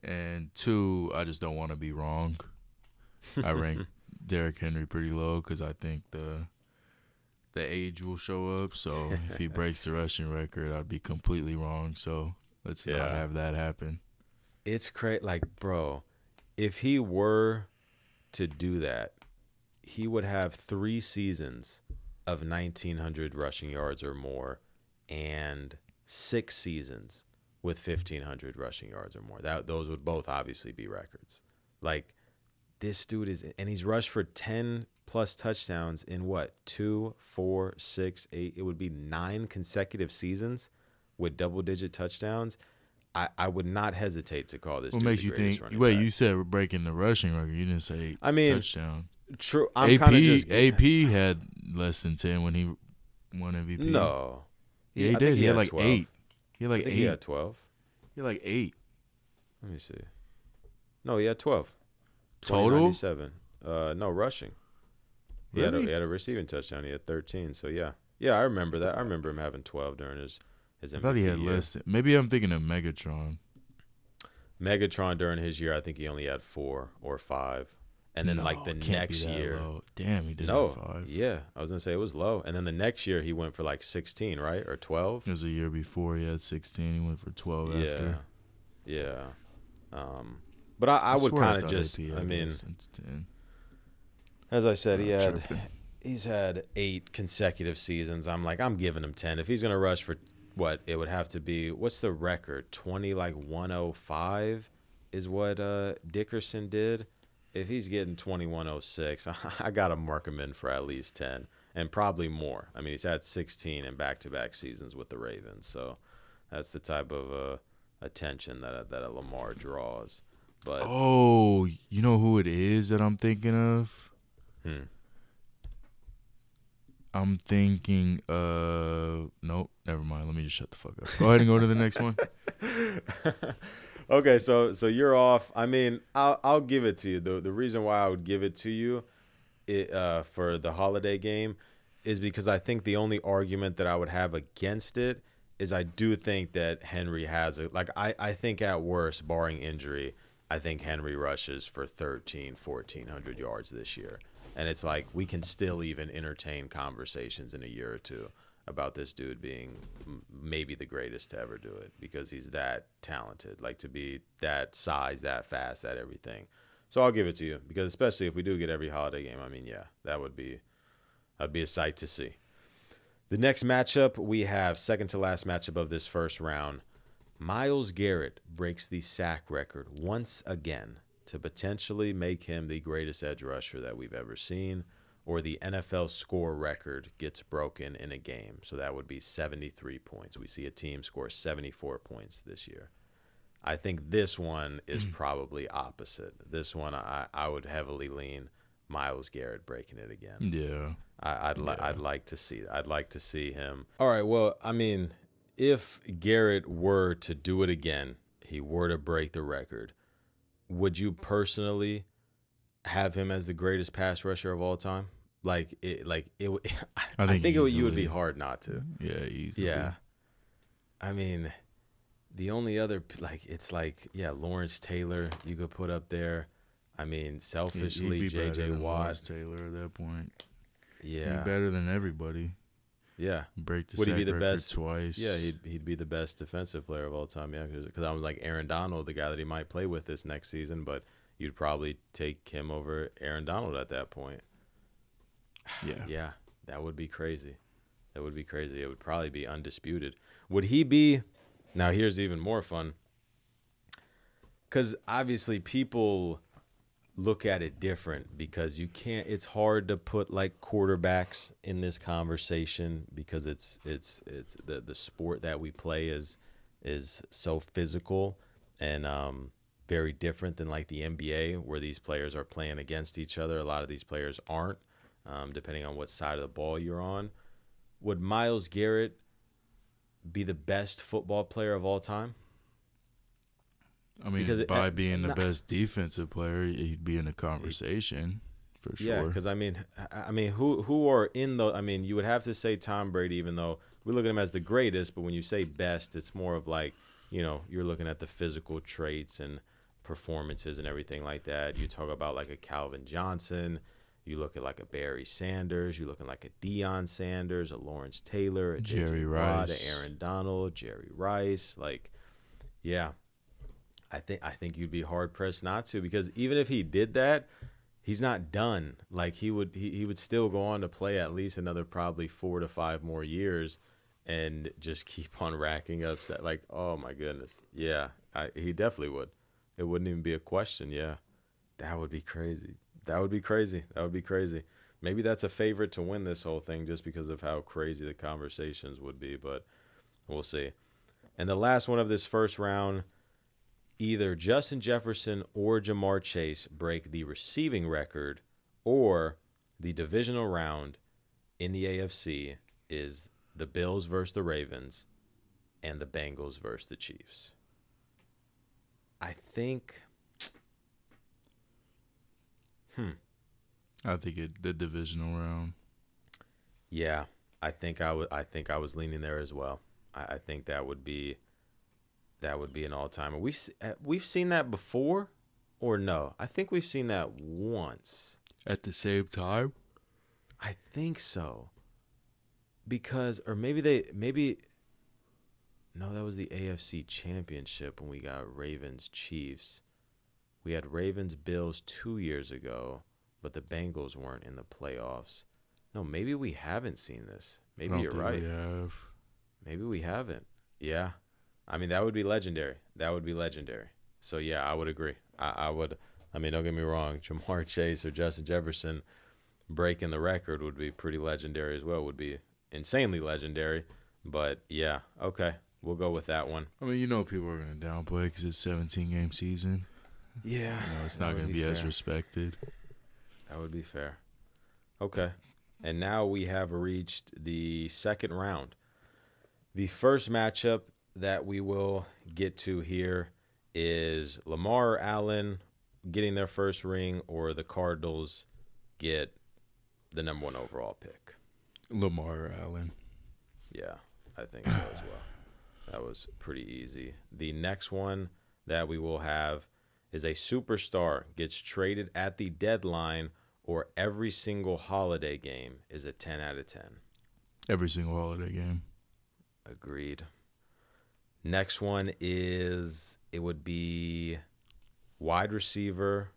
And two, I just don't want to be wrong. I rank Derrick Henry pretty low because I think the age will show up. So if he breaks the rushing record, I'd be completely wrong. So let's not have that happen. It's crazy. Like, bro, if he were to do that, he would have 3 seasons of 1,900 rushing yards or more and 6 seasons with 1,500 rushing yards or more. Those would both obviously be records. Like, this dude and he's rushed for 10 plus touchdowns in what? 2, 4, 6, 8. It would be 9 consecutive seasons with double-digit touchdowns. I would not hesitate to call this. What makes you think? Wait, you said we're breaking the rushing record. You didn't say touchdown. True. AP had less than 10 when he won MVP. No. Yeah, he did. He had like 12. 8. He had like 8. He had 12. He had like 8. Let me see. No, he had 12. Total? 7. No, rushing. Really? He had a receiving touchdown. He had 13. So, yeah. Yeah, I remember that. I remember him having 12 during his MVP I thought he had year. less. Maybe I'm thinking of Megatron. Megatron during his year, I think he only had 4 or 5. And then, the next year. Low. Damn, he did have 5. Yeah. I was going to say it was low. And then the next year, he went for 16, right? Or 12? It was a year before he had 16. He went for 12 after. Yeah. But I would kind of just, as I said, he's had 8 consecutive seasons. I'm giving him 10. If he's going to rush for what, it would have to be, what's the record? 105 is what Dickerson did. If he's getting 2106, I got to mark him in for at least 10 and probably more. I mean, he's had 16 in back-to-back seasons with the Ravens. So that's the type of attention that a Lamar draws. But you know who it is that I'm thinking of? I'm thinking nope, never mind. Let me just shut the fuck up. Go ahead and go to the next one. Okay, so you're off. I mean, I'll give it to you. The reason why I would give it to you for the holiday game is because I think the only argument that I would have against it is I do think that Henry has I think at worst, barring injury, I think Henry rushes for 1,400 yards this year. And it's we can still even entertain conversations in a year or two about this dude being maybe the greatest to ever do it because he's that talented, to be that size, that fast, that everything. So I'll give it to you because especially if we do get every holiday game, I mean, yeah, that'd be a sight to see. The next matchup, we have second to last matchup of this first round. Myles Garrett breaks the sack record once again to potentially make him the greatest edge rusher that we've ever seen, or the NFL score record gets broken in a game. So that would be 73 points. We see a team score 74 points this year. I think this one is probably opposite. This one, I would heavily lean Myles Garrett breaking it again. Yeah. I'd like to see that. I'd like to see him. All right, well, I mean, if Garrett were to do it again, he were to break the record, would you personally have him as the greatest pass rusher of all time? I think you would be hard not to. Yeah, easily. Yeah. I mean, the only other Lawrence Taylor you could put up there. I mean, selfishly, J.J. Watt. Lawrence Taylor at that point. Yeah. He'd be better than everybody. Yeah. Break the Would sack he be the record best twice? Yeah, he'd be the best defensive player of all time. Yeah, because I was Aaron Donald, the guy that he might play with this next season, but you'd probably take him over Aaron Donald at that point. Yeah. Yeah, that would be crazy. That would be crazy. It would probably be undisputed. Would he be? Now here's even more fun. Because obviously people look at it different because you can't. It's hard to put quarterbacks in this conversation because it's the sport that we play is so physical and very different than the NBA where these players are playing against each other. A lot of these players aren't, depending on what side of the ball you're on. Would Myles Garrett be the best football player of all time? I mean, by being the best defensive player, he'd be in the conversation for sure. Yeah, because I mean, who are in the? I mean, you would have to say Tom Brady, even though we look at him as the greatest. But when you say best, it's more of like, you're looking at the physical traits and performances and everything like that. You talk about like a Calvin Johnson. You look at like a Barry Sanders. You're looking like a Deion Sanders, a Lawrence Taylor, a Jerry Watt, Rice, a Aaron Donald, Jerry Rice. Like, yeah, I think you'd be hard pressed not to, because even if he did that, he's not done. Like he would still go on to play at least another probably 4 to 5 more years, and just keep on racking up. Like, oh my goodness, yeah, he definitely would. It wouldn't even be a question. Yeah, that would be crazy. That would be crazy. Maybe that's a favorite to win this whole thing just because of how crazy the conversations would be, but we'll see. And the last one of this first round, either Justin Jefferson or Jamar Chase break the receiving record, or the divisional round in the AFC is the Bills versus the Ravens and the Bengals versus the Chiefs. I think the divisional round. Yeah, I think I was leaning there as well. I think that would be an all-timer. We've seen that before, or no? I think we've seen that once. At the same time? I think so. Because, or no, that was the AFC Championship when we got Ravens Chiefs. We had Ravens Bills 2 years ago, but the Bengals weren't in the playoffs. No, maybe we haven't seen this. Maybe you're right. Maybe we haven't. Yeah. I mean, that would be legendary. So, yeah, I would agree. I would. I mean, don't get me wrong. Jamar Chase or Justin Jefferson breaking the record would be pretty legendary as well. Would be insanely legendary. But, yeah, okay. We'll go with that one. I mean, people are going to downplay because it's a 17-game season. Yeah. It's not going to be as respected. That would be fair. Okay. And now we have reached the second round. The first matchup that we will get to here is Lamar or Allen getting their first ring, or the Cardinals get the number 1 overall pick. Lamar or Allen. Yeah, I think so as well. That was pretty easy. The next one that we will have is a superstar gets traded at the deadline, or every single holiday game is a 10 out of 10. Every single holiday game. Agreed. Next one it would be wide receiver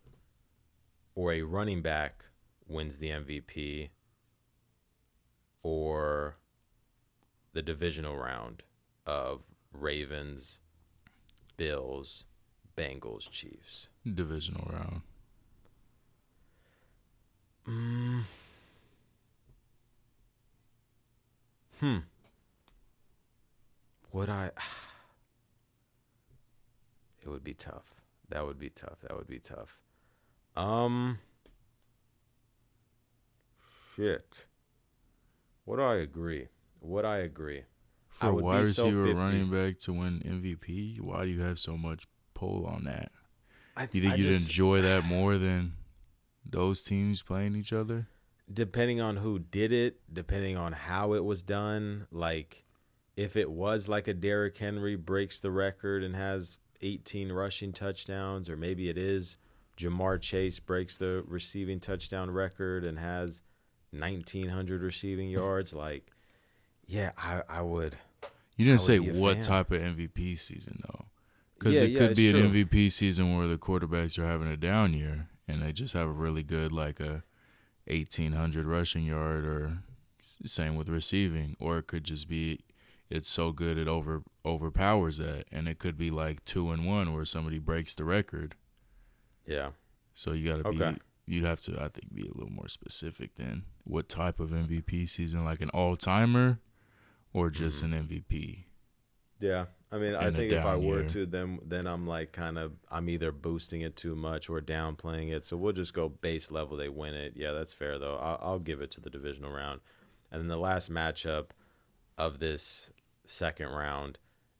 or a running back wins the MVP, or the divisional round of Ravens, Bills, Bengals, Chiefs. Divisional round. Would I? It would be tough. That would be tough. Shit. Would I agree? For a wide receiver, running back to win MVP, why do you have so much pull on that? You think you'd enjoy that more than those teams playing each other? Depending on who did it, depending on how it was done. Like, if it was like a Derrick Henry breaks the record and has 18 rushing touchdowns, or maybe it is Jamar Chase breaks the receiving touchdown record and has 1,900 receiving yards. Like, yeah, I would. You didn't say what type of MVP season, though. Because it could be an MVP season where the quarterbacks are having a down year and they just have a really good, like a 1,800 rushing yard, or same with receiving. Or it could just be it's so good it overpowers that, and it could be like 2-1 where somebody breaks the record. Yeah. So you got to be you'd have to, I think, be a little more specific than what type of MVP season, like an all-timer or just an MVP. Yeah. I mean, I think if I were to, then I'm like I'm either boosting it too much or downplaying it. So we'll just go base level. They win it. Yeah, that's fair, though. I'll give it to the divisional round. And then the last matchup of this second round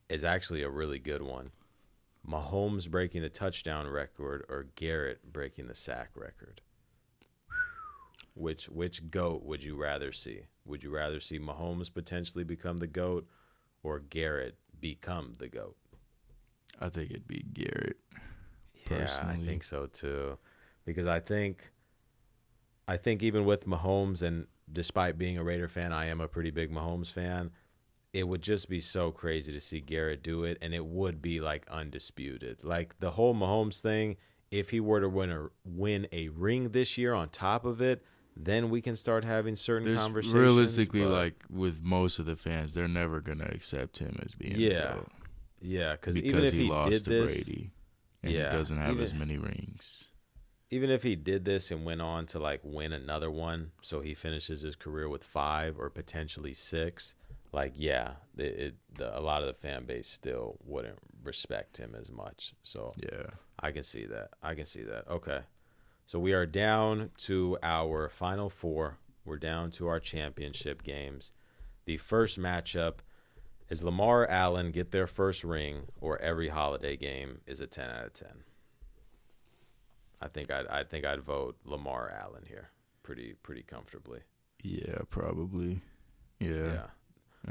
is actually a really good one. Mahomes breaking the touchdown record or Garrett breaking the sack record? Which GOAT would you rather see? Would you rather see Mahomes potentially become the GOAT or Garrett become the GOAT? I think it'd be Garrett. Yeah, I think so too. Because I think even with Mahomes, and despite being a Raider fan, I am a pretty big Mahomes fan. It would just be so crazy to see Garrett do it, and it would be like undisputed. Like the whole Mahomes thing, if he were to win a ring this year on top of it, then we can start having certain conversations. Realistically, like with most of the fans, they're never gonna accept him as being the GOAT. Yeah, because even if he lost did to this, Brady, and he doesn't have as many rings. Even if he did this and went on to like win another one, so he finishes his career with 5 or potentially 6, like a lot of the fan base still wouldn't respect him as much. So yeah, I can see that. Okay, so we are down to our final 4. We're down to our championship games. The first matchup is Lamar Allen get their first ring, or every holiday game is a 10 out of 10. I think I'd vote Lamar Allen here pretty comfortably. Yeah, probably. Yeah.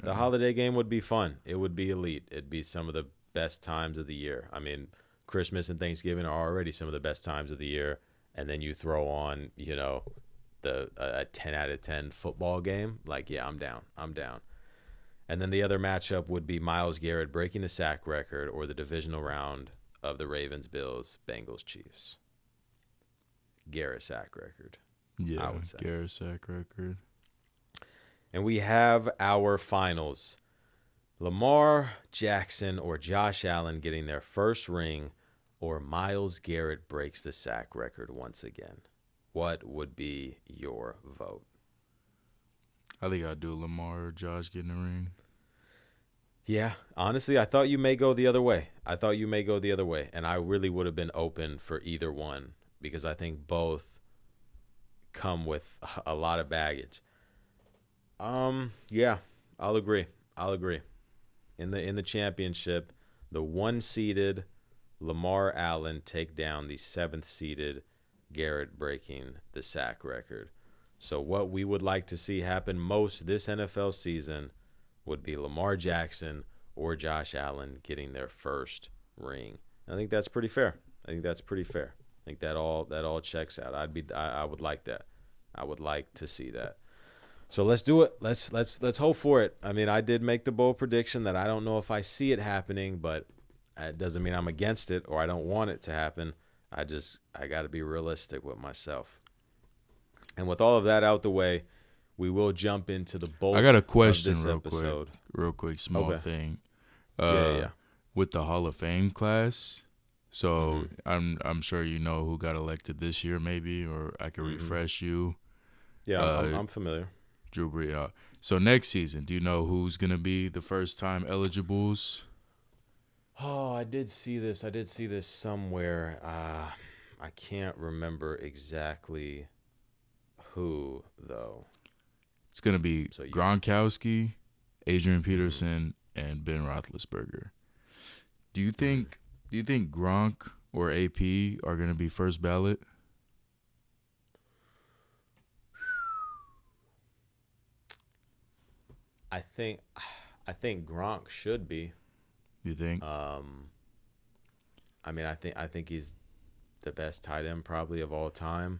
The holiday game would be fun. It would be elite. It'd be some of the best times of the year. I mean, Christmas and Thanksgiving are already some of the best times of the year, and then you throw on, a 10 out of 10 football game. Like, yeah, I'm down. And then the other matchup would be Myles Garrett breaking the sack record, or the divisional round of the Ravens, Bills, Bengals, Chiefs. Garrett sack record. Yeah, Garrett sack record. And we have our finals. Lamar Jackson or Josh Allen getting their first ring, or Myles Garrett breaks the sack record once again. What would be your vote? I think I'd do Lamar or Josh getting a ring. Yeah, honestly, I thought you may go the other way. And I really would have been open for either one, because I think both come with a lot of baggage. Yeah, I'll agree. In the championship, the 1-seeded Lamar Allen take down the 7th-seeded Garrett breaking the sack record. So what we would like to see happen most this NFL season would be Lamar Jackson or Josh Allen getting their first ring. I think that's pretty fair. I think that all checks out. I would like that. I would like to see that. So let's do it. Let's hope for it. I mean, I did make the bold prediction that I don't know if I see it happening, but it doesn't mean I'm against it or I don't want it to happen. I got to be realistic with myself. And with all of that out the way, we will jump into the bulk. I got a question of this episode. Real quick, small thing. Yeah. With the Hall of Fame class, so I'm sure you know who got elected this year, maybe, or I can refresh you. Yeah, I'm familiar. Drew Brees. So next season, do you know who's gonna be the first time eligibles? Oh, I did see this somewhere. I can't remember exactly who, though. It's going to be Gronkowski, Adrian Peterson, and Ben Roethlisberger. Do you think Gronk or AP are going to be first ballot? I think Gronk should be. You think? I mean, I think he's the best tight end probably of all time.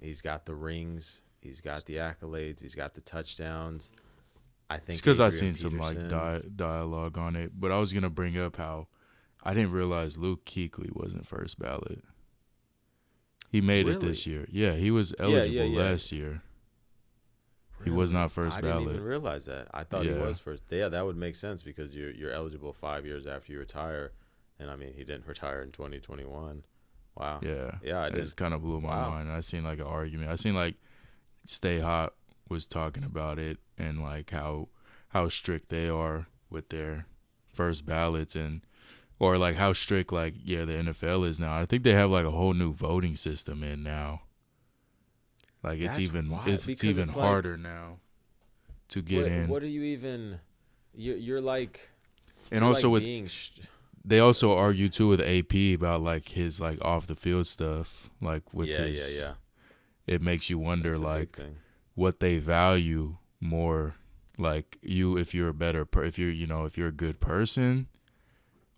He's got the rings, he's got the accolades, he's got the touchdowns. I think because I've seen some dialogue on it, but I was gonna bring up how I didn't realize Luke Kuechly wasn't first ballot. He made it this year. Yeah, he was eligible last year. He was not first ballot. I didn't even realize that. I thought he was first. Yeah, that would make sense because you're eligible 5 years after you retire, and I mean he didn't retire in 2021. Wow. Yeah. I did. It just kind of blew my mind. I seen like an argument. I seen like Stay Hot was talking about it and like how strict they are with their first ballots or like how strict the NFL is now. I think they have like a whole new voting system in now. Like it's even harder now to get in. What are you even? You're like. And also like with being they also argue too with AP about like his like off the field stuff, like with his. It makes you wonder like what they value more, like you if you're a better if you're if you're a good person,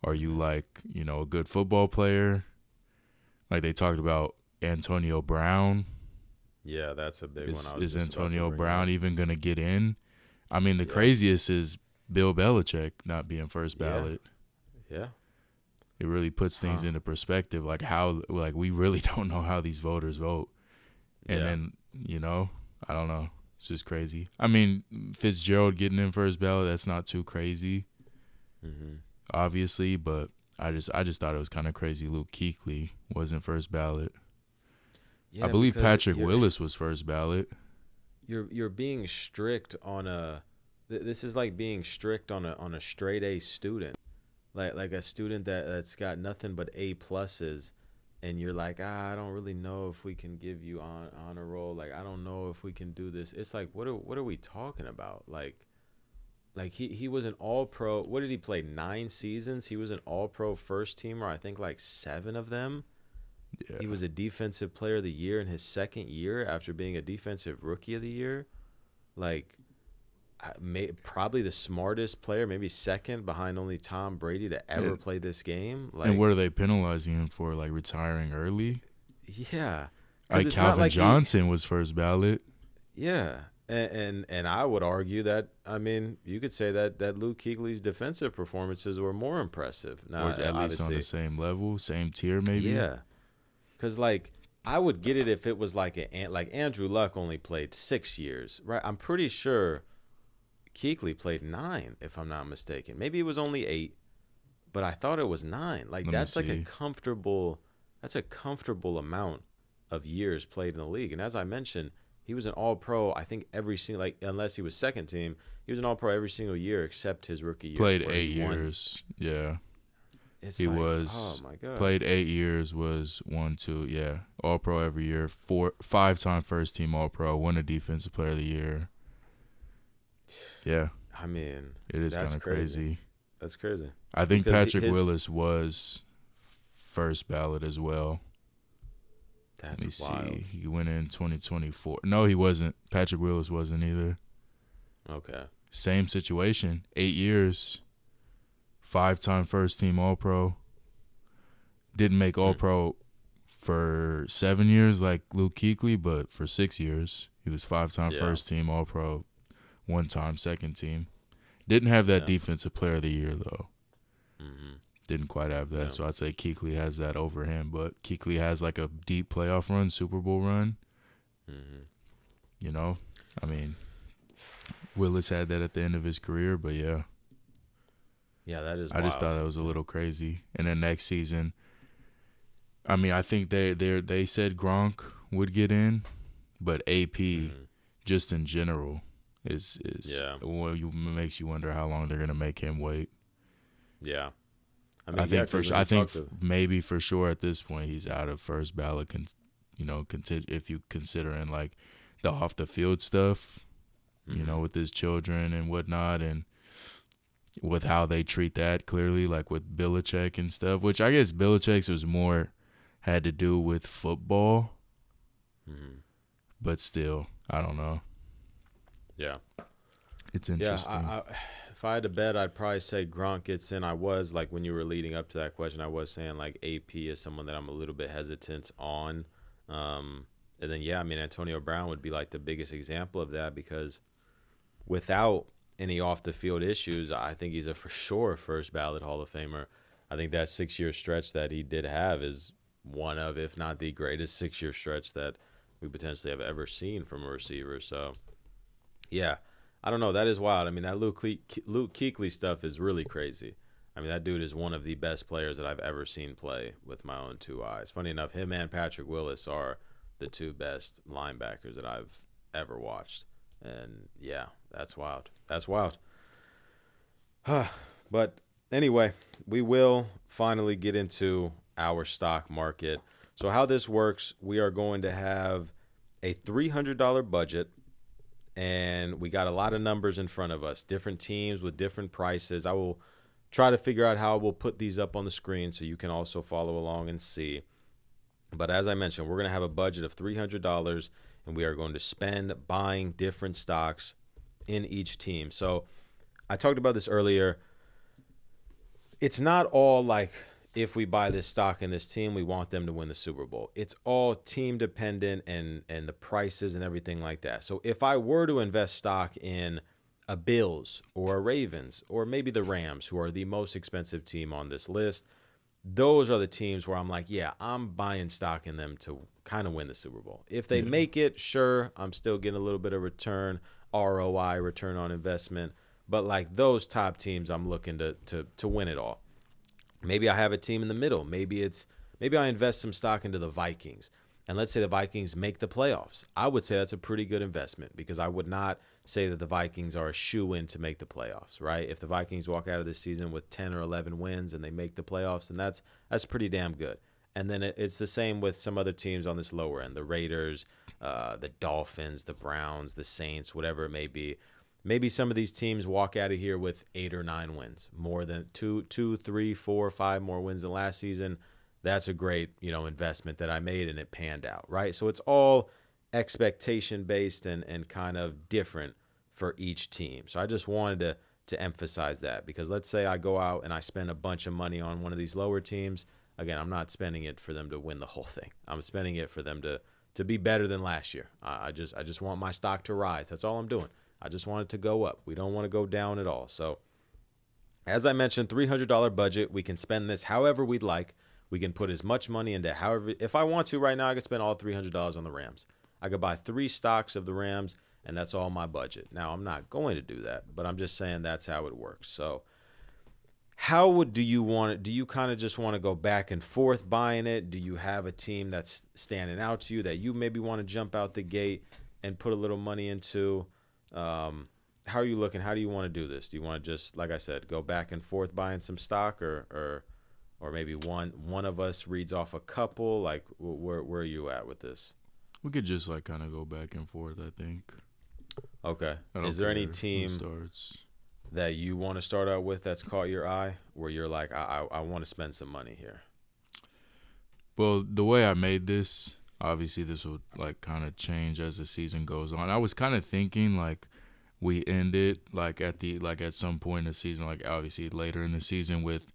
are you like a good football player? Like they talked about Antonio Brown. Yeah, that's a big one. Is Antonio Brown even gonna get in? I mean, the craziest is Bill Belichick not being first ballot. Yeah. It really puts things into perspective, like how we really don't know how these voters vote. And then, I don't know. It's just crazy. I mean, Fitzgerald getting in first ballot, that's not too crazy, obviously. But I just thought it was kind of crazy Luke Kuechly wasn't first ballot. Yeah, I believe Patrick Willis was first ballot. You're being strict on a – this is like being strict on a straight A student, like a student that's got nothing but A pluses. And you're like, I don't really know if we can give you honor roll. Like, I don't know if we can do this. It's like, what are we talking about? Like he was an all-pro. What did he play? 9 seasons. He was an all-pro first teamer. I think like 7 of them. Yeah. He was a defensive player of the year in his second year after being a defensive rookie of the year. Like, probably the smartest player, maybe second behind only Tom Brady to ever play this game. Like, and what are they penalizing him for? Like retiring early? Yeah, like Calvin Johnson was first ballot. Yeah, and I would argue that you could say that Luke Kuechly's defensive performances were more impressive. Now, or at least on the same level, same tier, maybe. Yeah, because like I would get it if it was like Andrew Luck only played 6 years, right? I'm pretty sure Kuechly played 9, if I'm not mistaken. Maybe it was only 8, but I thought it was 9. Like that's like a comfortable amount of years played in the league. And as I mentioned, he was an All-Pro. I think every single unless he was second team, he was an All-Pro every single year except his rookie year. Played 8 years. Yeah. He was. Oh my God. Played 8 years. Was 1, 2. Yeah. All-Pro every year. 5-time first team All-Pro. Won a Defensive Player of the Year. Yeah, I mean, it is kind of crazy. That's crazy. I think Patrick Willis was first ballot as well. That's wild. See. He went in 2024. No, he wasn't. Patrick Willis wasn't either. Okay. Same situation. 8 years. 5-time first team All-Pro. Didn't make All-Pro for 7 years like Luke Kuechly, but for 6 years. He was 5-time first team All-Pro. 1-time second team. Didn't have that Defensive Player of the Year, though. Didn't quite have that. So I'd say Kuechly has that over him. But Kuechly has like a deep playoff run, Super Bowl run. I mean, Willis had that at the end of his career, but yeah. Yeah, that is I just thought that was a little crazy. And then next season, I mean, I think they said Gronk would get in, but AP, just in general, is makes you wonder how long they're gonna make him wait. Yeah, I think maybe for sure at this point he's out of first ballot. If you considering like the off the field stuff, with his children and whatnot, and with how they treat that clearly, like with Belichick and stuff. Which I guess Belichick's was more had to do with football, but still, I don't know. Yeah. It's interesting. Yeah, if I had to bet, I'd probably say Gronk gets in. I was, like, when you were leading up to that question, I was saying, like, AP is someone that I'm a little bit hesitant on. And then, Antonio Brown would be, like, the biggest example of that because without any off-the-field issues, I think he's a for sure first-ballot Hall of Famer. I think that 6-year stretch that he did have is one of, if not the greatest 6-year stretch that we potentially have ever seen from a receiver. So, yeah, I don't know. That is wild. I mean, that Luke Kuechly stuff is really crazy. I mean, that dude is one of the best players that I've ever seen play with my own 2 eyes. Funny enough, him and Patrick Willis are the 2 best linebackers that I've ever watched. And, yeah, that's wild. That's wild. But anyway, we will finally get into our stock market. So how this works, we are going to have a $300 budget. And we got a lot of numbers in front of us, different teams with different prices. I will try to figure out how we'll put these up on the screen so you can also follow along and see. But as I mentioned, we're going to have a budget of $300, and we are going to spend buying different stocks in each team. So I talked about this earlier. It's not all like, if we buy this stock in this team, we want them to win the Super Bowl. It's all team dependent and the prices and everything like that. So if I were to invest stock in a Bills or a Ravens or maybe the Rams, who are the most expensive team on this list, those are the teams where I'm like, yeah, I'm buying stock in them to kind of win the Super Bowl. If they make it, sure, I'm still getting a little bit of return, ROI, return on investment. But like those top teams, I'm looking to win it all. Maybe I have a team in the middle. Maybe I invest some stock into the Vikings. And let's say the Vikings make the playoffs. I would say that's a pretty good investment, because I would not say that the Vikings are a shoo-in to make the playoffs, right? If the Vikings walk out of this season with 10 or 11 wins and they make the playoffs, then that's pretty damn good. And then it's the same with some other teams on this lower end, the Raiders, the Dolphins, the Browns, the Saints, whatever it may be. Maybe some of these teams walk out of here with 8 or 9 wins, more than 2, 3, 4, 5 more wins than last season. That's a great, investment that I made, and it panned out, right? So it's all expectation based and kind of different for each team. So I just wanted to emphasize that, because let's say I go out and I spend a bunch of money on one of these lower teams. Again, I'm not spending it for them to win the whole thing. I'm spending it for them to be better than last year. I just want my stock to rise. That's all I'm doing. I just want it to go up. We don't want to go down at all. So as I mentioned, $300 budget. We can spend this however we'd like. We can put as much money into however. If I want to right now, I could spend all $300 on the Rams. I could buy 3 stocks of the Rams, and that's all my budget. Now, I'm not going to do that, but I'm just saying that's how it works. So do you want it? Do you kind of just want to go back and forth buying it? Do you have a team that's standing out to you that you maybe want to jump out the gate and put a little money into? How are you looking? How do you want to do this? Do you want to just, like I said, go back and forth buying some stock, or maybe one of us reads off a couple? Like, where are you at with this? We could just like kind of go back and forth, I think. Okay. Is there any team that you want to start out with that's caught your eye, where you're like, I want to spend some money here? Well, the way I made this, obviously this will like kind of change as the season goes on. I was kind of thinking like we end it like at some point in the season, like obviously later in the season, with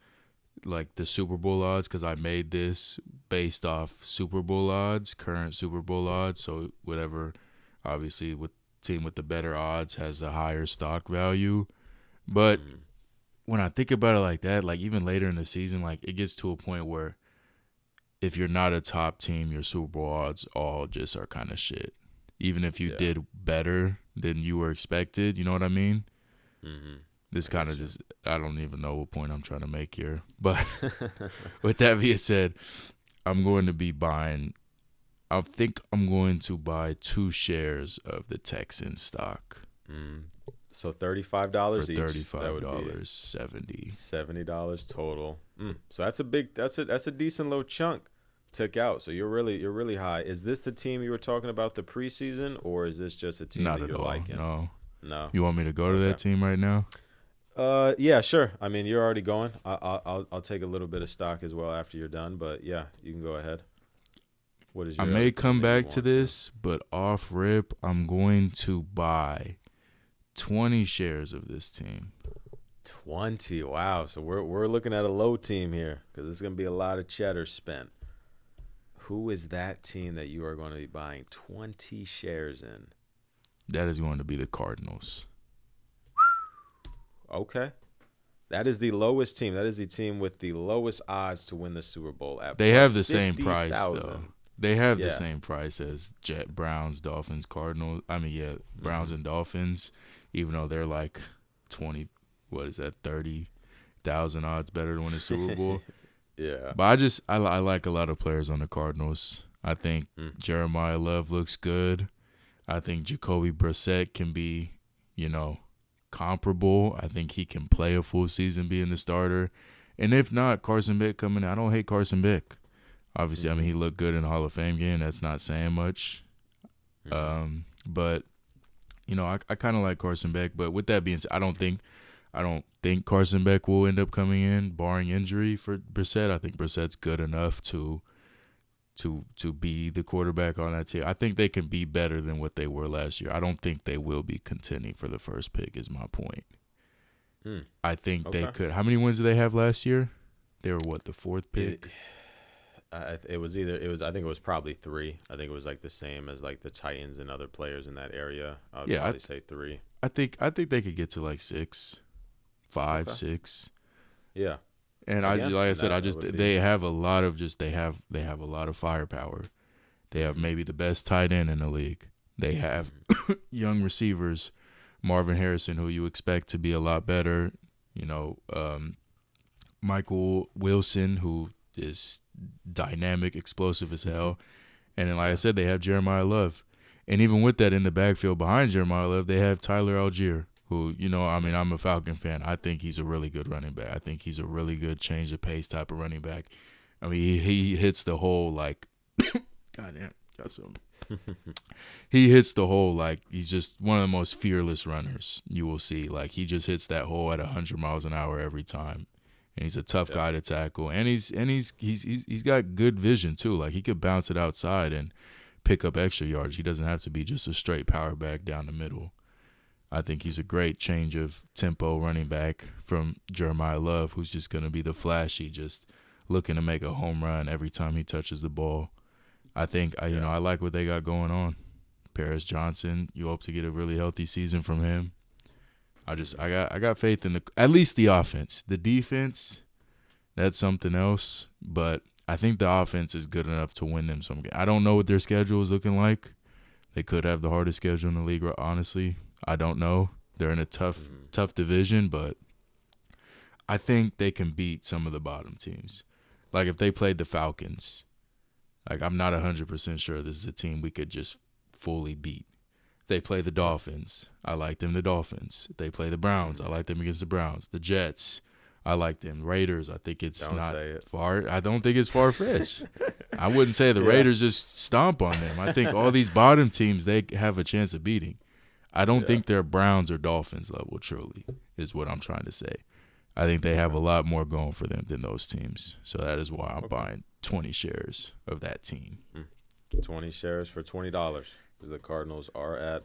like the Super Bowl odds, because I made this based off Super Bowl odds, current Super Bowl odds. So whatever, obviously with team with the better odds has a higher stock value. But when I think about it like that, like even later in the season, like it gets to a point where if you're not a top team, your Super Bowl odds all just are kind of shit. Even if you did better than you were expected, you know what I mean? Mm-hmm. This kind of just, I don't even know what point I'm trying to make here. But with that being said, I'm going to be buying, I think I'm going to buy 2 shares of the Texans stock. So $35 for each. $35, that would be $70 total. So that's a decent little chunk took out. So you're really high. Is this the team you were talking about the preseason, or is this just a team Not that you're at all. liking? No. You want me to go to that team right now? Yeah, sure. I mean, you're already going. I'll take a little bit of stock as well after you're done, but yeah, you can go ahead. What is your? I may come back to this, but off rip, I'm going to buy 20 shares of this team. 20. Wow. So we're looking at a low team here, because it's going to be a lot of cheddar spent. Who is that team that you are going to be buying 20 shares in? That is going to be the Cardinals. Okay. That is the lowest team. That is the team with the lowest odds to win the Super Bowl. They have the same price, though. They have the same price as Browns, Dolphins, Cardinals. I mean, Browns and Dolphins, even though they're like 20, 30,000 odds better to win the Super Bowl. Yeah. But I like a lot of players on the Cardinals. I think Jeremiah Love looks good. I think Jacoby Brissett can be, comparable. I think he can play a full season being the starter. And if not, Carson Beck coming in. I don't hate Carson Beck. Obviously, I mean, he looked good in the Hall of Fame game. That's not saying much. But, I kind of like Carson Beck. But with that being said, I don't think I don't think Carson Beck will end up coming in, barring injury for Brissett. I think Brissett's good enough to be the quarterback on that team. I think they can be better than what they were last year. I don't think they will be contending for the first pick is my point. I think they could. How many wins did they have last year? They were the fourth pick? I think it was probably 3. I think it was like the same as like the Titans and other players in that area. I would probably say 3. I think they could get to like 6, 5, 6. Yeah. And they have a lot of a lot of firepower. They have maybe the best tight end in the league. They have young receivers, Marvin Harrison, who you expect to be a lot better. Michael Wilson, who is dynamic, explosive as hell. And then, like I said, they have Jeremiah Love. And even with that in the backfield behind Jeremiah Love, they have Tyler Algier, who, I'm a Falcon fan. I think he's a really good running back. I think he's a really good change of pace type of running back. I mean, he hits the hole like – goddamn, got some. He hits the hole like he's just one of the most fearless runners you will see. Like, he just hits that hole at 100 miles an hour every time. And he's a tough guy to tackle. And he's got good vision too. Like, he could bounce it outside and pick up extra yards. He doesn't have to be just a straight power back down the middle. I think he's a great change of tempo running back from Jeremiah Love, who's just going to be the flashy, just looking to make a home run every time he touches the ball. I think, I like what they got going on. Paris Johnson, you hope to get a really healthy season from him. I got faith in at least the offense. The defense, that's something else. But I think the offense is good enough to win them some games. I don't know what their schedule is looking like. They could have the hardest schedule in the league, honestly. I don't know. They're in a tough division, but I think they can beat some of the bottom teams. Like, if they played the Falcons, like, I'm not 100% sure this is a team we could just fully beat. If they play the Dolphins, I like them, the Dolphins. If they play the Browns, I like them against the Browns. The Jets, I like them. Raiders, I think it's far. I don't think it's far-fetched. I wouldn't say the Raiders just stomp on them. I think all these bottom teams they have a chance of beating. I don't think they're Browns or Dolphins level, truly, is what I'm trying to say. I think they have a lot more going for them than those teams. So that is why I'm buying 20 shares of that team. 20 shares for $20 because the Cardinals are at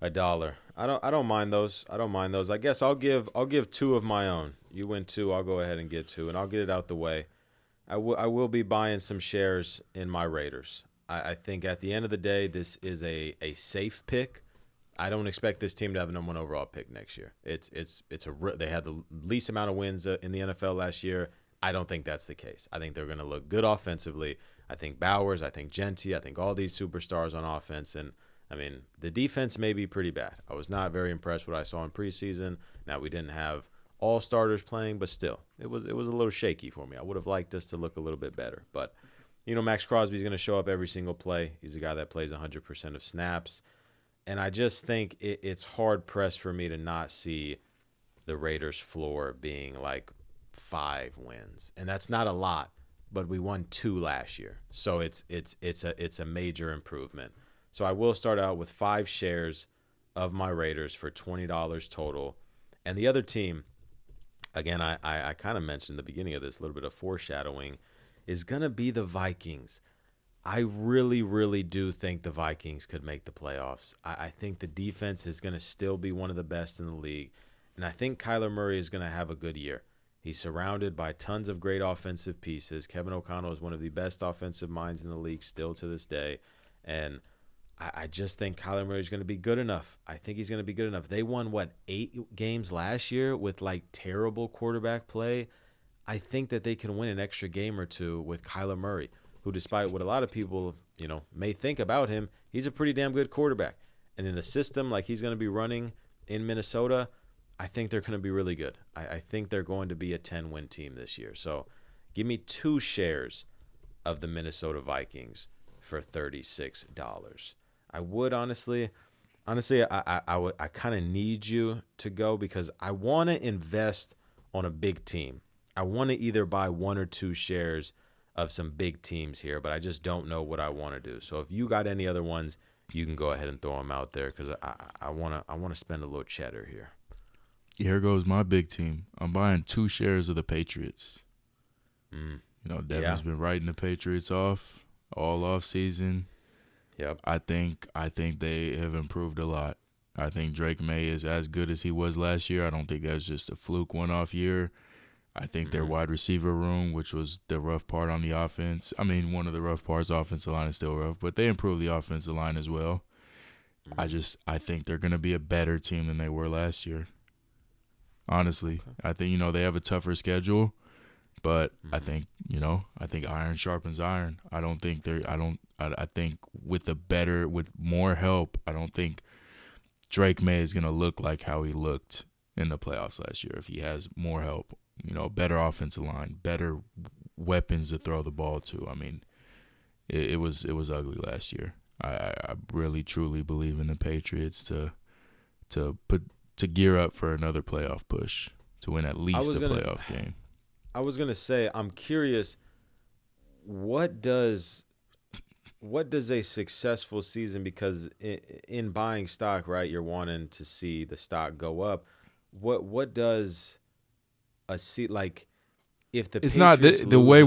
$1. I don't mind those. I guess I'll give 2 of my own. You win 2, I'll go ahead and get 2, and I'll get it out the way. I will be buying some shares in my Raiders. I think at the end of the day, this is a safe pick. I don't expect this team to have a number 1 overall pick next year. They had the least amount of wins in the NFL last year. I don't think that's the case. I think they're going to look good offensively. I think Bowers, I think Gentry, I think all these superstars on offense. And, I mean, the defense may be pretty bad. I was not very impressed with what I saw in preseason. Now, we didn't have all starters playing, but still, it was a little shaky for me. I would have liked us to look a little bit better. But, Max Crosby's going to show up every single play. He's a guy that plays 100% of snaps. And I just think it's hard-pressed for me to not see the Raiders' floor being like 5 wins. And that's not a lot, but we won 2 last year. So it's a major improvement. So I will start out with 5 shares of my Raiders for $20 total. And the other team, again, I kind of mentioned at the beginning of this, a little bit of foreshadowing, is going to be the Vikings. I really, really do think the Vikings could make the playoffs. I think the defense is going to still be one of the best in the league. And I think Kyler Murray is going to have a good year. He's surrounded by tons of great offensive pieces. Kevin O'Connell is one of the best offensive minds in the league still to this day. And I just think Kyler Murray is going to be good enough. I think he's going to be good enough. They won, 8 games last year with, terrible quarterback play. I think that they can win an extra game or 2 with Kyler Murray, who, despite what a lot of people, may think about him, he's a pretty damn good quarterback. And in a system like he's going to be running in Minnesota, I think they're going to be really good. I think they're going to be a 10-win team this year. So give me 2 shares of the Minnesota Vikings for $36. I would honestly, I kind of need you to go because I want to invest on a big team. I want to either buy 1 or 2 shares of some big teams here, but I just don't know what I want to do. So if you got any other ones, you can go ahead and throw them out there because I want to spend a little cheddar here. Here goes my big team. I'm buying 2 shares of the Patriots. Mm. Devin's been writing the Patriots off all off season. Yep. I think they have improved a lot. I think Drake May is as good as he was last year. I don't think that's just a fluke one-off year. I think their wide receiver room, which was the rough part on the offense. I mean, one of the rough parts, offensive line is still rough, but they improved the offensive line as well. I think they're going to be a better team than they were last year. Honestly, I think, they have a tougher schedule, but I think iron sharpens iron. I think with more help, I don't think Drake May is going to look like how he looked in the playoffs last year if he has more help. Better offensive line, better weapons to throw the ball to. I mean, it was ugly last year. I really truly believe in the Patriots to gear up for another playoff push, to win at least a playoff game. I was gonna say, I'm curious, what does a successful season, because in buying stock, right, you're wanting to see the stock go up. What does a seat like? If the it's Patriots not the way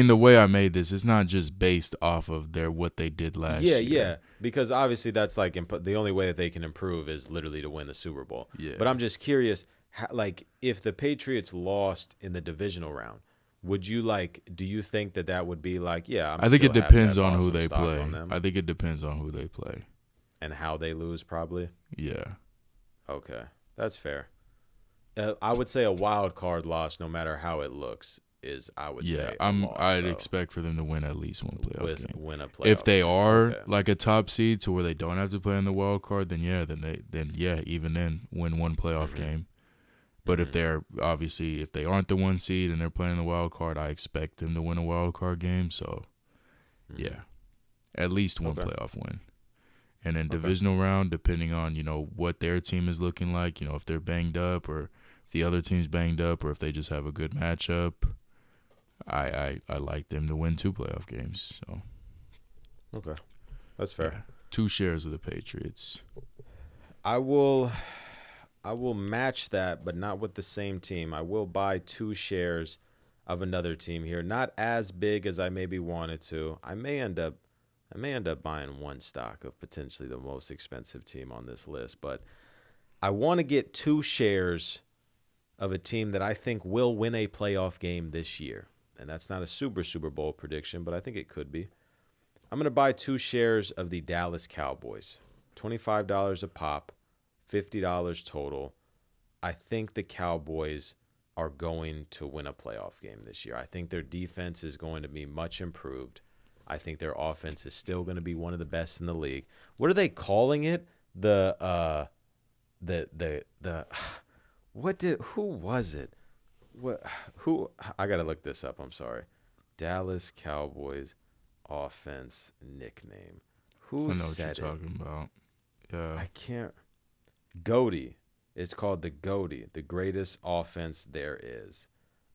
the way I made this, it's not just based off of what they did last year. Yeah, because obviously that's like the only way that they can improve is literally to win the Super Bowl. Yeah. But I'm just curious, if the Patriots lost in the divisional round, do you think that would be like, yeah? I think it depends on who they play. I think it depends on who they play and how they lose, probably. Yeah. Okay, that's fair. I would say a wild card loss, no matter how it looks, is I'd expect for them to win at least one playoff game. Win a playoff. If they are like a top seed to where they don't have to play in the wild card, then even then win one playoff game. But if they aren't the 1 seed and they're playing the wild card, I expect them to win a wild card game. So, at least one playoff win. And then divisional round, depending on, what their team is looking like, if they're banged up or if the other team's banged up or if they just have a good matchup, I like them to win 2 playoff games. So, okay, that's fair. Yeah, 2 shares of the Patriots. I will match that, but not with the same team. I will buy 2 shares of another team here. Not as big as I maybe wanted to. I may end up buying 1 stock of potentially the most expensive team on this list, but I want to get 2 shares of a team that I think will win a playoff game this year. And that's not a Super Bowl prediction, but I think it could be. I'm going to buy 2 shares of the Dallas Cowboys. $25 a pop, $50 total. I think the Cowboys are going to win a playoff game this year. I think their defense is going to be much improved. I think their offense is still going to be one of the best in the league. What are they calling it? Who was it? I got to look this up. I'm sorry. Dallas Cowboys offense nickname. Who said it? I know what you're talking about. Yeah. I can't. Goaty. It's called the Goaty, the greatest offense there is.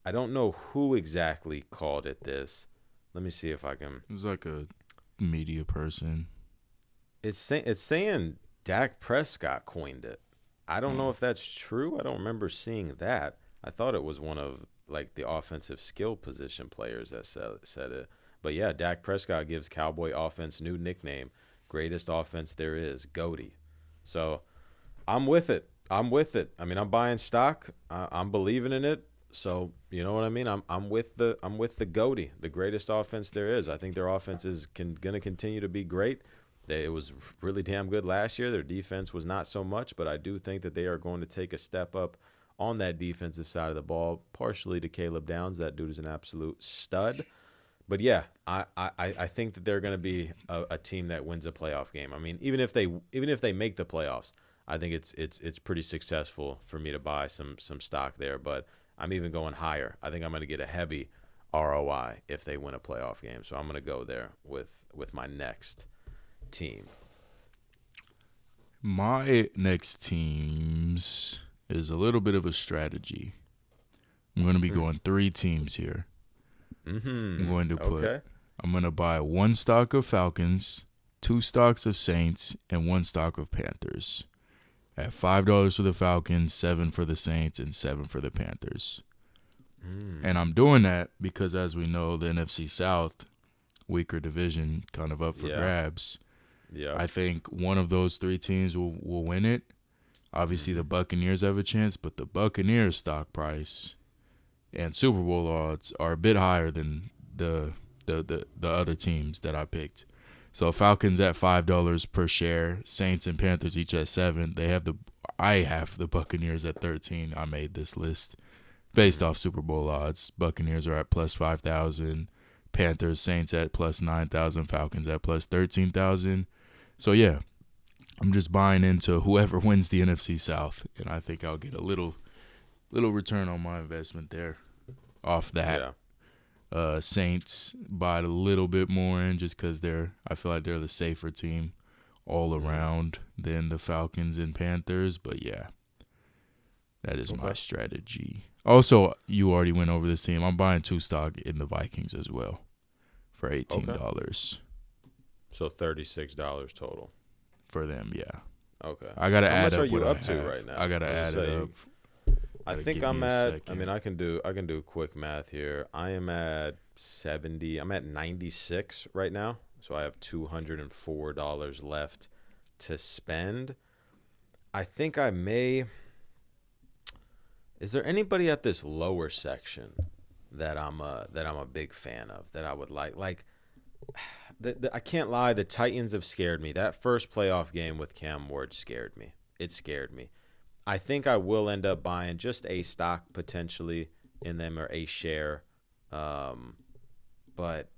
I don't know who exactly called it this. Let me see if I can. It was like a media person. It's saying Dak Prescott coined it. I don't know if that's true. I don't remember seeing that. I thought it was one of like the offensive skill position players that said it. But yeah, Dak Prescott gives Cowboy offense new nickname, greatest offense there is, Goaty. So I'm with it. I mean, I'm buying stock. I'm believing in it. So you know what I mean. I'm with the Goaty, the greatest offense there is. I think their offense is going to continue to be great. It was really damn good last year. Their defense was not so much, but I do think that they are going to take a step up on that defensive side of the ball, partially to Caleb Downs. That dude is an absolute stud. But yeah, I think that they're going to be a team that wins a playoff game. I mean, even if they make the playoffs, I think it's pretty successful for me to buy some stock there. But I'm even going higher. I think I'm going to get a heavy ROI if they win a playoff game. So I'm going to go there with my next team. My next teams is a little bit of a strategy. I'm going to be going 3 teams here. I'm going to I'm going to buy 1 stock of Falcons, 2 stocks of Saints, and 1 stock of Panthers. I have $5 for the Falcons, $7 for the Saints, and $7 for the Panthers. And I'm doing that because, as we know, the NFC South, weaker division, kind of up for grabs. Yeah. I think one of those three teams will win it. Obviously, the Buccaneers have a chance, but the Buccaneers stock price and Super Bowl odds are a bit higher than the other teams that I picked. So Falcons at $5 per share, Saints and Panthers each at $7. I have the Buccaneers at $13. I made this list based off Super Bowl odds. Buccaneers are at plus 5,000, Panthers, Saints at plus 9,000, Falcons at plus 13,000. So yeah, I'm just buying into whoever wins the NFC South, and I think I'll get a little return on my investment there off that. Yeah. Saints buy a little bit more in just because I feel like they're the safer team all around than the Falcons and Panthers. But yeah, that is my strategy. Also, you already went over this team. I'm buying 2 stock in the Vikings as well for $18. Okay. So $36 total for them. Yeah. Okay. I gotta add up. How much are you up I to have. right now? I gotta add it up. I think I'm at. I mean, I can do quick math here. I am at 70. I'm at 96 right now, so I have $204 left to spend. I think I may. Is there anybody at this lower section that I'm a big fan of that I would like? Like, I can't lie. The Titans have scared me. That first playoff game with Cam Ward scared me. It scared me. I think I will end up buying just a stock potentially in them or a share. But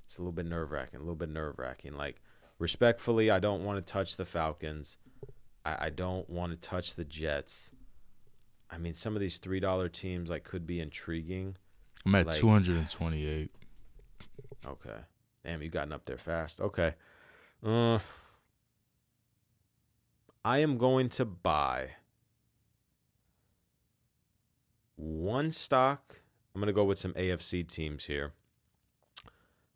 it's a little bit nerve-wracking. Like, respectfully, I don't want to touch the Falcons. I don't want to touch the Jets. I mean, some of these $3 teams could be intriguing. I'm at 228. Okay. Damn, you gotten up there fast. Okay. I am going to buy one stock. I'm going to go with some AFC teams here.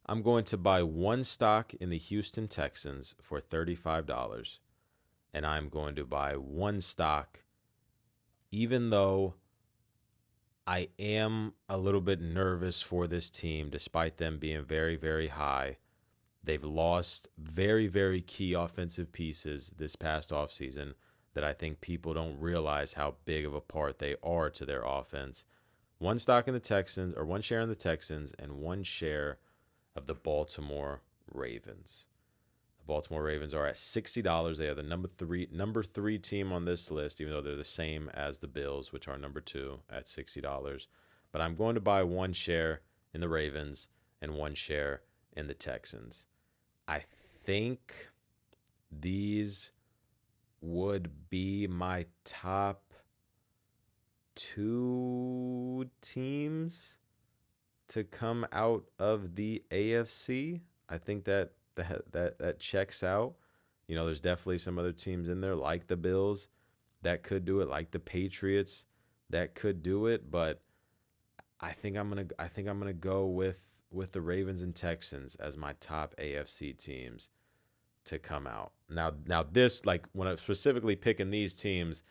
I'm going to buy one stock in the Houston Texans for $35. And I'm going to buy one stock, even though I am a little bit nervous for this team, despite them being very, very high. They've lost very, very key offensive pieces this past offseason that I think people don't realize how big of a part they are to their offense. One stock in the Texans, or one share in the Texans, and one share of the Baltimore Ravens. The Baltimore Ravens are at $60. They are the number three team on this list, even though they're the same as the Bills, which are number 2 at $60. But I'm going to buy one share in the Ravens and one share in the Texans. I think these would be my top 2 teams to come out of the AFC. I think that checks out. You know, there's definitely some other teams in there like the Bills that could do it, like the Patriots that could do it, but I think I'm gonna go with the Ravens and Texans as my top AFC teams to come out. Now this, when I'm specifically picking these teams,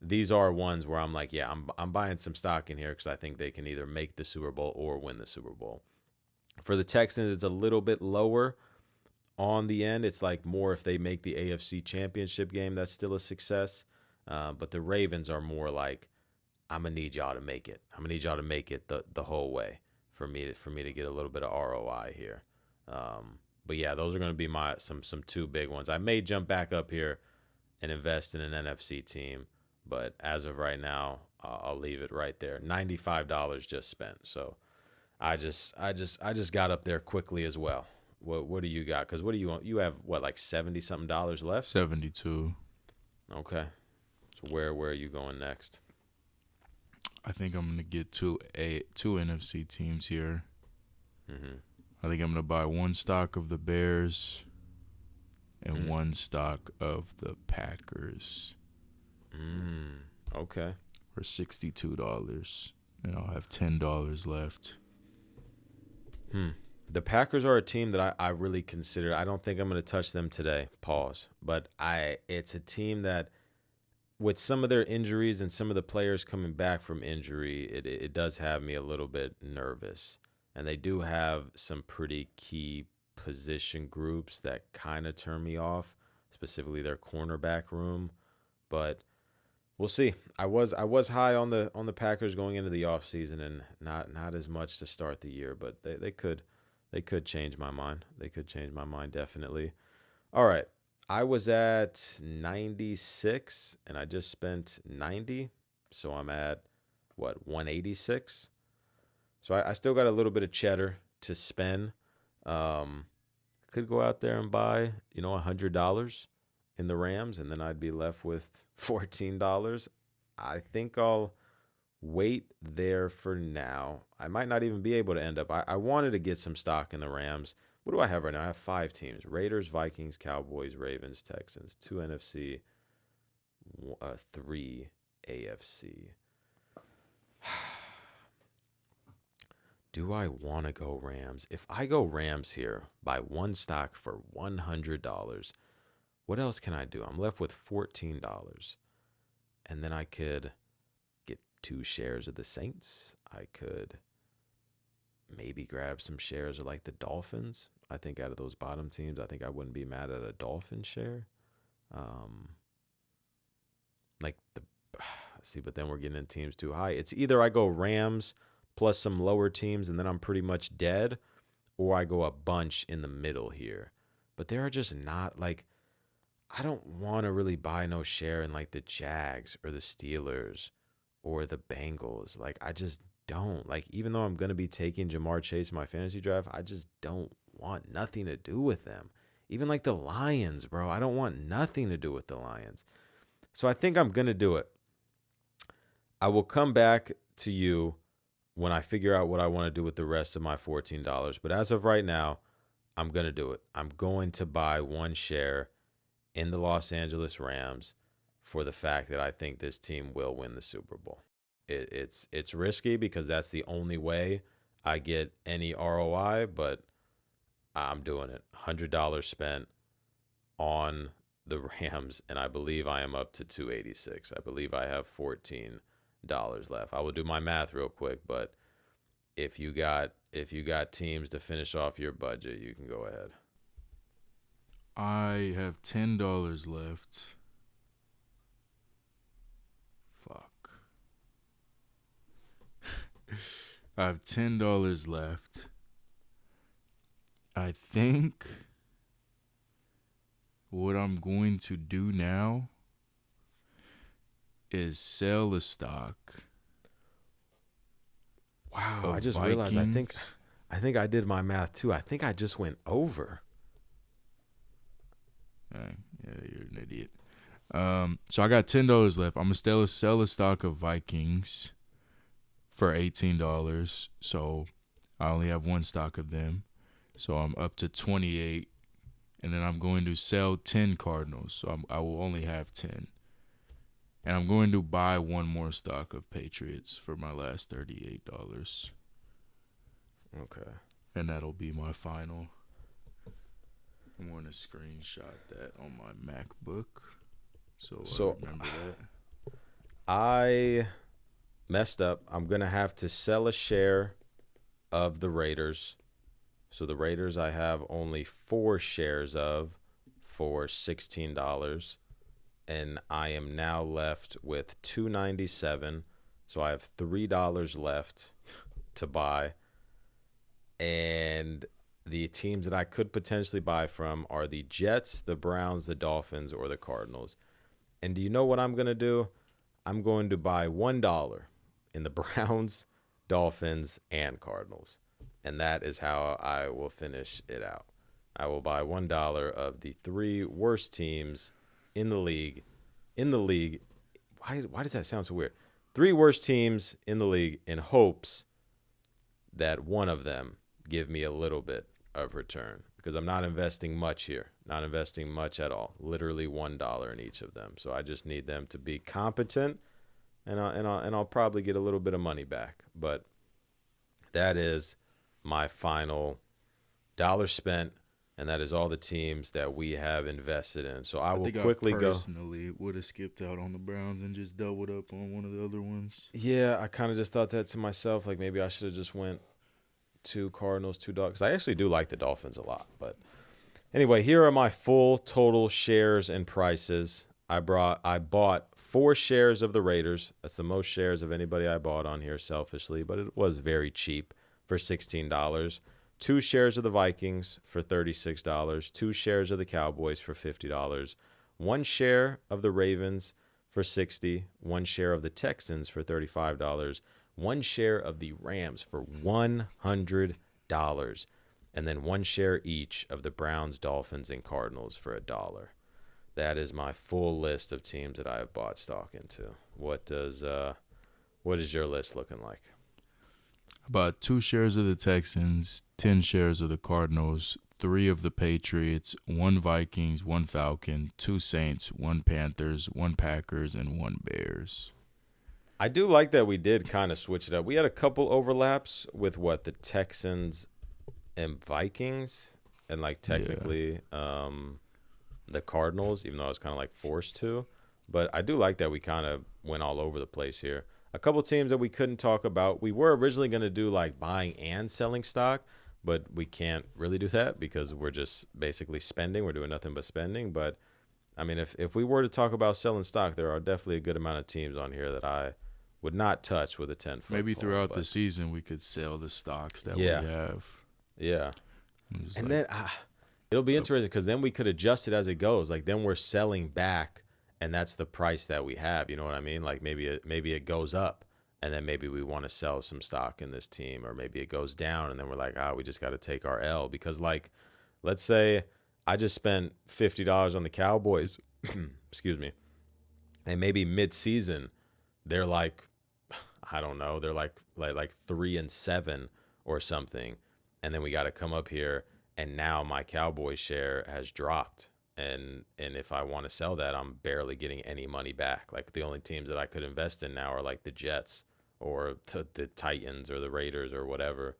these are ones where I'm like, yeah, I'm buying some stock in here because I think they can either make the Super Bowl or win the Super Bowl. For the Texans, it's a little bit lower on the end. It's more if they make the AFC Championship game, that's still a success. But the Ravens are more I'm gonna need y'all to make it. I'm gonna need y'all to make it the whole way for me to get a little bit of ROI here. But yeah, those are gonna be some 2 big ones. I may jump back up here and invest in an NFC team, but as of right now, I'll leave it right there. $95 just spent. So I just got up there quickly as well. What do you got? Because what do you want? You have $70 something left? 72. Okay. So where are you going next? I think I'm gonna get two NFC teams here. Mm-hmm. I think I'm gonna buy one stock of the Bears and one stock of the Packers. Okay. For $62, and I'll have $10 left. The Packers are a team that I really consider. I don't think I'm going to touch them today. Pause. But it's a team that, with some of their injuries and some of the players coming back from injury, it does have me a little bit nervous. And they do have some pretty key position groups that kind of turn me off, specifically their cornerback room. But we'll see. I was high on the Packers going into the offseason, and not as much to start the year, but they could change my mind. They could change my mind, definitely. All right. I was at 96 and I just spent 90. So I'm at, 186? So I still got a little bit of cheddar to spend. Could go out there and buy, $100 in the Rams, and then I'd be left with $14. I think I'll wait there for now. I might not even be able to end up. I wanted to get some stock in the Rams. What do I have right now? I have 5 teams: Raiders, Vikings, Cowboys, Ravens, Texans, 2 NFC, 3 AFC. Do I want to go Rams? If I go Rams here, buy one stock for $100, what else can I do? I'm left with $14. And then I could get 2 shares of the Saints. I could maybe grab some shares of like the Dolphins. I think out of those bottom teams, I think I wouldn't be mad at a Dolphin share. But then we're getting in teams too high. It's either I go Rams plus some lower teams and then I'm pretty much dead, or I go a bunch in the middle here. But there are just not, like, I don't want to really buy no share in like the Jags or the Steelers or the Bengals. Like, I just don't. Like, even though I'm going to be taking Jamar Chase in my fantasy draft, I just don't want nothing to do with them. Even like the Lions, bro. I don't want nothing to do with the Lions. So I think I'm going to do it. I will come back to you when I figure out what I want to do with the rest of my $14. But as of right now, I'm going to do it. I'm going to buy 1 share in the Los Angeles Rams for the fact that I think this team will win the Super Bowl. It's risky because that's the only way I get any ROI, but I'm doing it. $100 spent on the Rams, and I believe I am up to 286. I believe I have $14 left. I will do my math real quick, but if you got teams to finish off your budget, you can go ahead. I have $10 left. Fuck. I have $10 left. I think what I'm going to do now is sell a stock. Wow, I just realized I think I did my math too. I think I just went over. Yeah, you're an idiot. So I got $10 left. I'm gonna sell a stock of Vikings for $18. So I only have 1 stock of them. So I'm up to 28, and then I'm going to sell 10 Cardinals. So I will only have 10. And I'm going to buy 1 more stock of Patriots for my last $38. Okay. And that'll be my final. I'm going to screenshot that on my MacBook. So I remember that. I messed up. I'm going to have to sell a share of the Raiders. So the Raiders I have only 4 shares of for $16. And I am now left with $2.97. So I have $3 left to buy. And the teams that I could potentially buy from are the Jets, the Browns, the Dolphins, or the Cardinals. And do you know what I'm going to do? I'm going to buy $1 in the Browns, Dolphins, and Cardinals. And that is how I will finish it out. I will buy $1 of the 3 worst teams in the league. Why does that sound so weird? 3 worst teams in the league in hopes that one of them give me a little bit of return, because I'm not investing much here. Not investing much at all. Literally $1 in each of them. So I just need them to be competent, and I'll probably get a little bit of money back. But that is my final Dollar spent, and that is all the teams that we have invested in. So I will think quickly I go. personally would have skipped out on the Browns and just doubled up on one of the other ones. Yeah, I kind of just thought that to myself. Like maybe I should have just went 2 Cardinals, 2 Dogs. I actually do like the Dolphins a lot. But anyway, here are my full total shares and prices. I bought 4 shares of the Raiders. That's the most shares of anybody I bought on here selfishly, but it was very cheap for $16. 2 shares of the Vikings for $36, 2 shares of the Cowboys for $50, 1 share of the Ravens for $60, 1 share of the Texans for $35, 1 share of the Rams for $100, and then 1 share each of the Browns, Dolphins, and Cardinals for $1. That is my full list of teams that I have bought stock into. What is your list looking like? About 2 shares of the Texans, 10 shares of the Cardinals, 3 of the Patriots, 1 Vikings, 1 Falcon, 2 Saints, 1 Panthers, 1 Packers, and 1 Bears. I do like that we did kind of switch it up. We had a couple overlaps with the Texans and Vikings, and like technically the Cardinals, even though I was kind of like forced to. But I do like that we kind of went all over the place here. A couple teams that we couldn't talk about. We were originally going to do like buying and selling stock, but we can't really do that because we're just basically spending. We're doing nothing but spending. But, I mean, if we were to talk about selling stock, there are definitely a good amount of teams on here that I would not touch with a 10-foot Maybe pole, throughout the season we could sell the stocks that we have. Yeah. And then it'll be interesting because then we could adjust it as it goes. Like then we're selling back, and that's the price that we have. You know what I mean? Like maybe it goes up, and then maybe we want to sell some stock in this team, or maybe it goes down, and then we're like, we just got to take our L because, like, let's say I just spent $50 on the Cowboys, excuse me, and maybe mid-season they're like, I don't know, they're like 3-7 or something, and then we got to come up here, and now my Cowboys share has dropped. And if I want to sell that, I'm barely getting any money back. Like the only teams that I could invest in now are like the Jets or the Titans or the Raiders or whatever.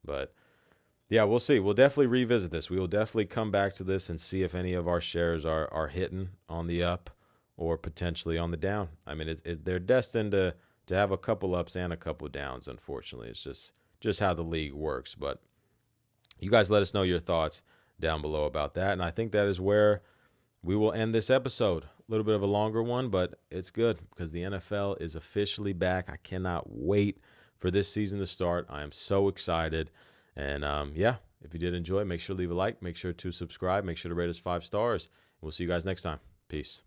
But yeah, we'll see. We'll definitely revisit this. We will definitely come back to this and see if any of our shares are hitting on the up or potentially on the down. I mean, they're destined to have a couple ups and a couple downs. Unfortunately, it's just how the league works. But you guys let us know your thoughts down below about that. And I think that is where we will end this episode. A little bit of a longer one, but it's good because the NFL is officially back. I cannot wait for this season to start. I am so excited. And if you did enjoy, make sure to leave a like, make sure to subscribe, make sure to rate us 5 stars. We'll see you guys next time. Peace.